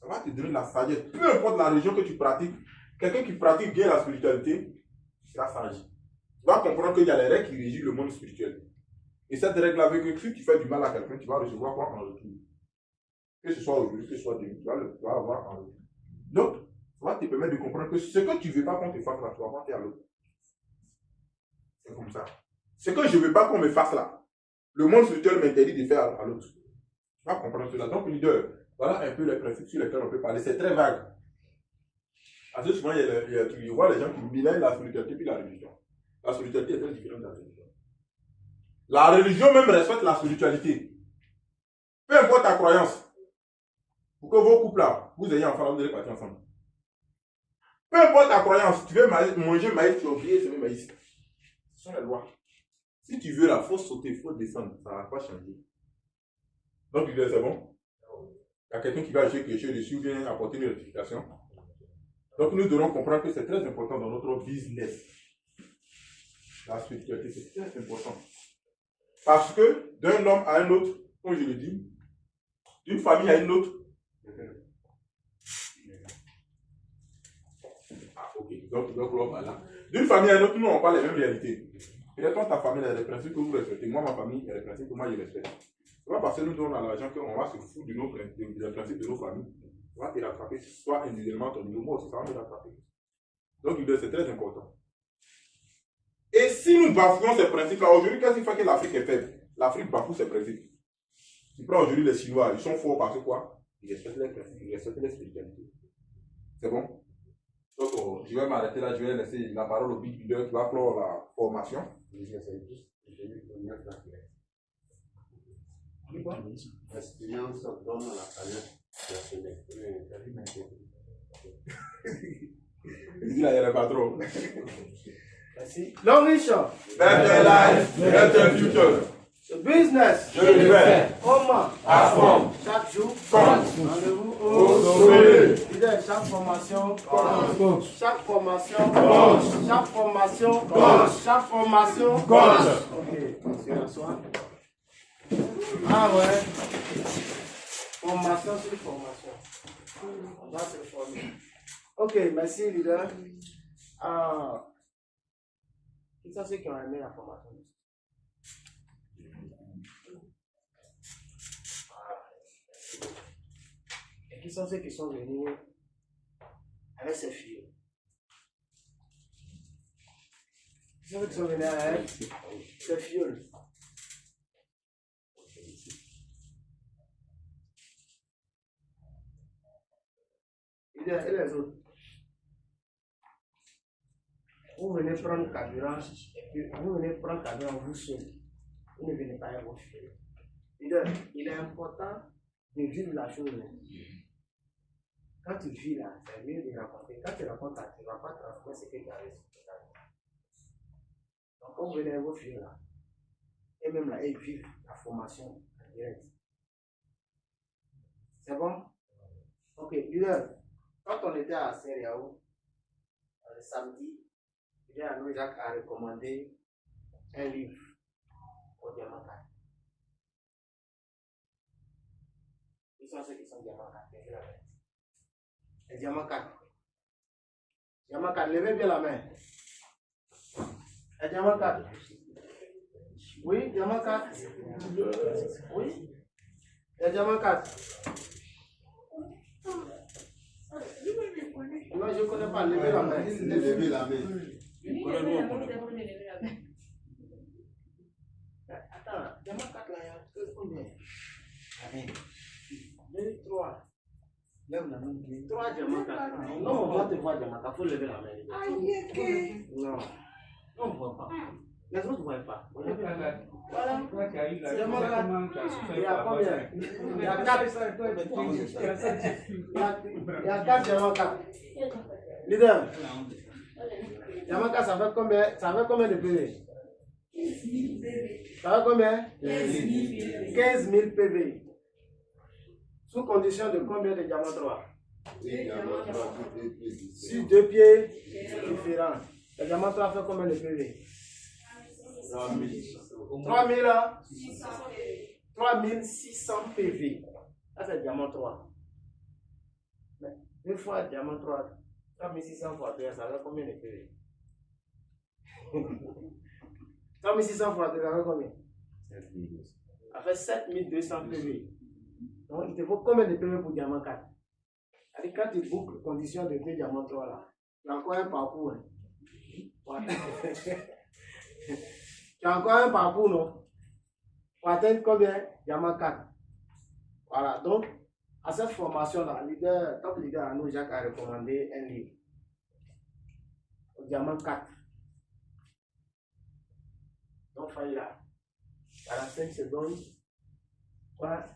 Ça va te donner la sagesse. Peu importe la religion que tu pratiques, quelqu'un qui pratique bien la spiritualité sera sage. Tu vas comprendre qu'il y a les règles qui régissent le monde spirituel. Et cette règle veut que si tu fais du mal à quelqu'un, tu vas recevoir quoi en retour? Que ce soit aujourd'hui, que ce soit demain, tu vas avoir en retour. Donc, ça va te permettre de comprendre que ce que tu ne veux pas qu'on te fasse là, tu vas monter à l'autre. C'est comme ça. Ce que je ne veux pas qu'on me fasse là, le monde spirituel m'interdit de faire à l'autre. Tu vas comprendre cela. Donc, leader, voilà un peu les principes sur lesquels on peut parler. C'est très vague. Parce que souvent, tu vois les gens qui mélangent la spiritualité et la religion. La spiritualité est très différente de la religion. La religion même respecte la spiritualité. Peu importe ta croyance. Pour que vos couples là, vous ayez enfant, vous allez partir ensemble. Peu importe ta croyance, tu veux manger maïs, tu as oublié semer maïs. Ce sont les lois. Si tu veux là, il faut sauter, il faut descendre. Ça ne va pas changer. Donc, c'est bon? Il y a quelqu'un qui va acheter quelque chose dessus ou bien apporter une rectification. Donc, nous devons comprendre que c'est très important dans notre business. La spiritualité, c'est très important. Parce que d'un homme à un autre, comme je le dis, d'une famille à une autre, donc voilà. D'une famille à une autre, nous n'avons pas les mêmes réalités. Peut-être ta famille a des principes que vous respectez. Moi, ma famille a des principes que moi je respecte. Ce n'est pas parce que nous donnons à l'argent qu'on va se foutre des principes de nos familles. On va te rattraper, soit individuellement ton niveau, moi aussi, ça va me rattraper. Donc, c'est très important. Et si nous bafouons ces principes-là, aujourd'hui, qu'est-ce qui fait que l'Afrique est faible? L'Afrique bafoue ses principes. Tu prends aujourd'hui les Chinois, ils sont forts parce que quoi? Ils respectent les principes, ils respectent les spiritualités. C'est bon? Donc, je vais m'arrêter là, je vais laisser la parole au big leader qui va clore la formation. L'expérience donne à la planète Il dit là, il y a le patron. Merci. Long Richard. Better life, better future. Ce business, Je le fais. comment? À fond. Chaque jour, Compte. rendez-vous Au sommet. Chaque formation, Compte. chaque formation, Compte. chaque formation, Compte. chaque formation, Compte. Ok, monsieur Assoir. Ah ouais. Formation sur formation. On va se former. Ok, merci leader. Qui sont ceux qui ont aimé la formation? Et qui sont ceux qui sont venus avec ces filles? Qui sont ceux qui sont venus avec ces filles? Et les autres? Vous venez prendre carburant, et puis vous venez prendre carburant vous seul. Vous ne venez pas avec vos filles. Il est important de vivre la chose. Quand tu vis là, c'est mieux de raconter. Quand tu racontes là, tu ne vas pas transmettre ce que tu as reçu. Donc, quand vous venez avec vos filles là, et même là, ils vivent la formation en direct. C'est bon? Ok, leader. Quand on était à Seriao, le samedi, Jacques a recommandé un livre au Diamant 4. Ils sont ceux qui sont Diamant 4. Les Diamant 4. Diamant 4, levez bien la main. Les Diamant 4. Oui, Diamant 4. Oui. Les Diamant 4. Non, je ne connais pas. Levez la main. Levez la main. Attends, Diamant 4 là, il y a combien? 2, 3. Lève la main. 3 Diamant 4. Non, on doit te voir Diamant 4. Il faut lever la main. Non. Non, on ne voit pas. Les autres ne voient pas. Voilà. Diamant 4. Il y a combien? Il y a 4. Il y a 4 Diamant 4. Leader. Diamant 4, ça fait combien? Ça fait combien de PV? Ça fait combien? 15 000 PV. Sous condition de combien de diamants 3? Sur 2 pieds différents. Le diamant 3 fait combien de PV? 3600 PV. Ça c'est diamant 3. Mais 2 fois diamant 3, 3600 fois 2, ça fait combien de PV? 3600 fois 2, ça fait combien? Ça fait 7200 PV. Donc, il te faut combien de PV pour diamant 4? C'est-à-dire, quand tu boucles condition de 2 diamants 3 là, tu as encore un parcours. Hein? Ouais. Tu as encore un parcours, non? Pour atteindre combien? Diamant 4. Voilà, donc, à cette formation-là, top leader à nous, Jacques a recommandé un livre. Au diamant 4. Donc, il là, 45 secondes.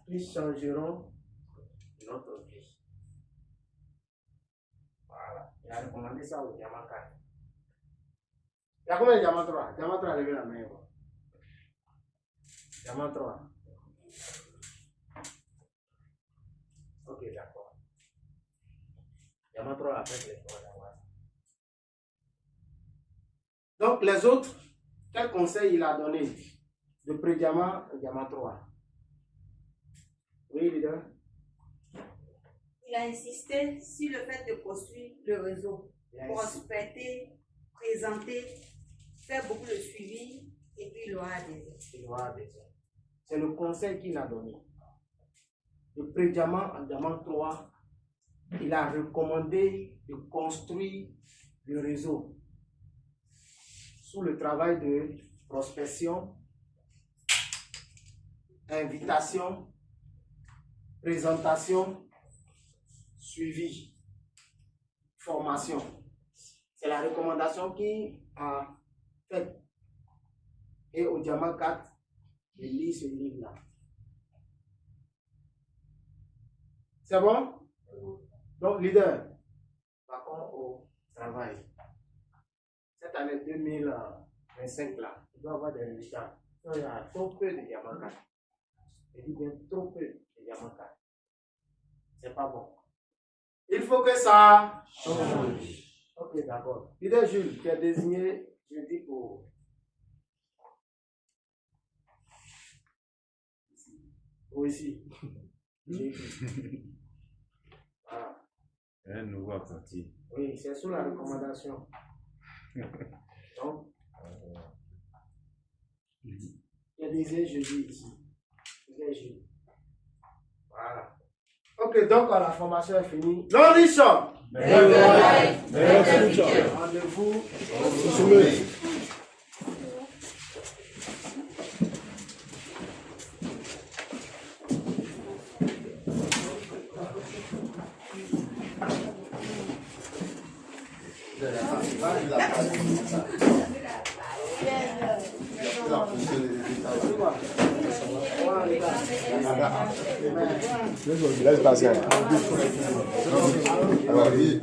Qui changeront notre vie. Voilà. Il a recommandé ça au diamant 4. Il y a combien de diamant 3? Diamant 3, levez la main. Diamant 3. Ok, d'accord. Diamant 3 avec les 3 diamants. Donc, les autres, quel conseil il a donné? De pré-diamant au diamant 3. Oui, leader. Il a insisté sur le fait de construire le réseau, prospecter, présenter, faire beaucoup de suivi et puis il aura des aides. C'est le conseil qu'il a donné. Le pré-diamant en diamant 3, il a recommandé de construire le réseau sous le travail de prospection, invitation, présentation, suivi, formation. C'est la recommandation qu'il a faite. Et au diamant 4, il lit ce livre-là. C'est bon? Donc, leader, partons au travail. Cette année 2025 là, il doit y avoir des résultats. Il y a trop peu de diamants 4. Il dit bien trop peu de diamants 4. C'est pas bon. Il faut que ça change. Ok, d'accord. Leader Jules, tu as désigné jeudi pour. Ou ici. Voilà. Un nouveau apprenti. Oui, c'est sous la recommandation. Donc, Il y a des jeudi ici. Voilà. Ok, donc la formation est finie. L'audition. Rendez-vous. Laisse passer. Alors, oui,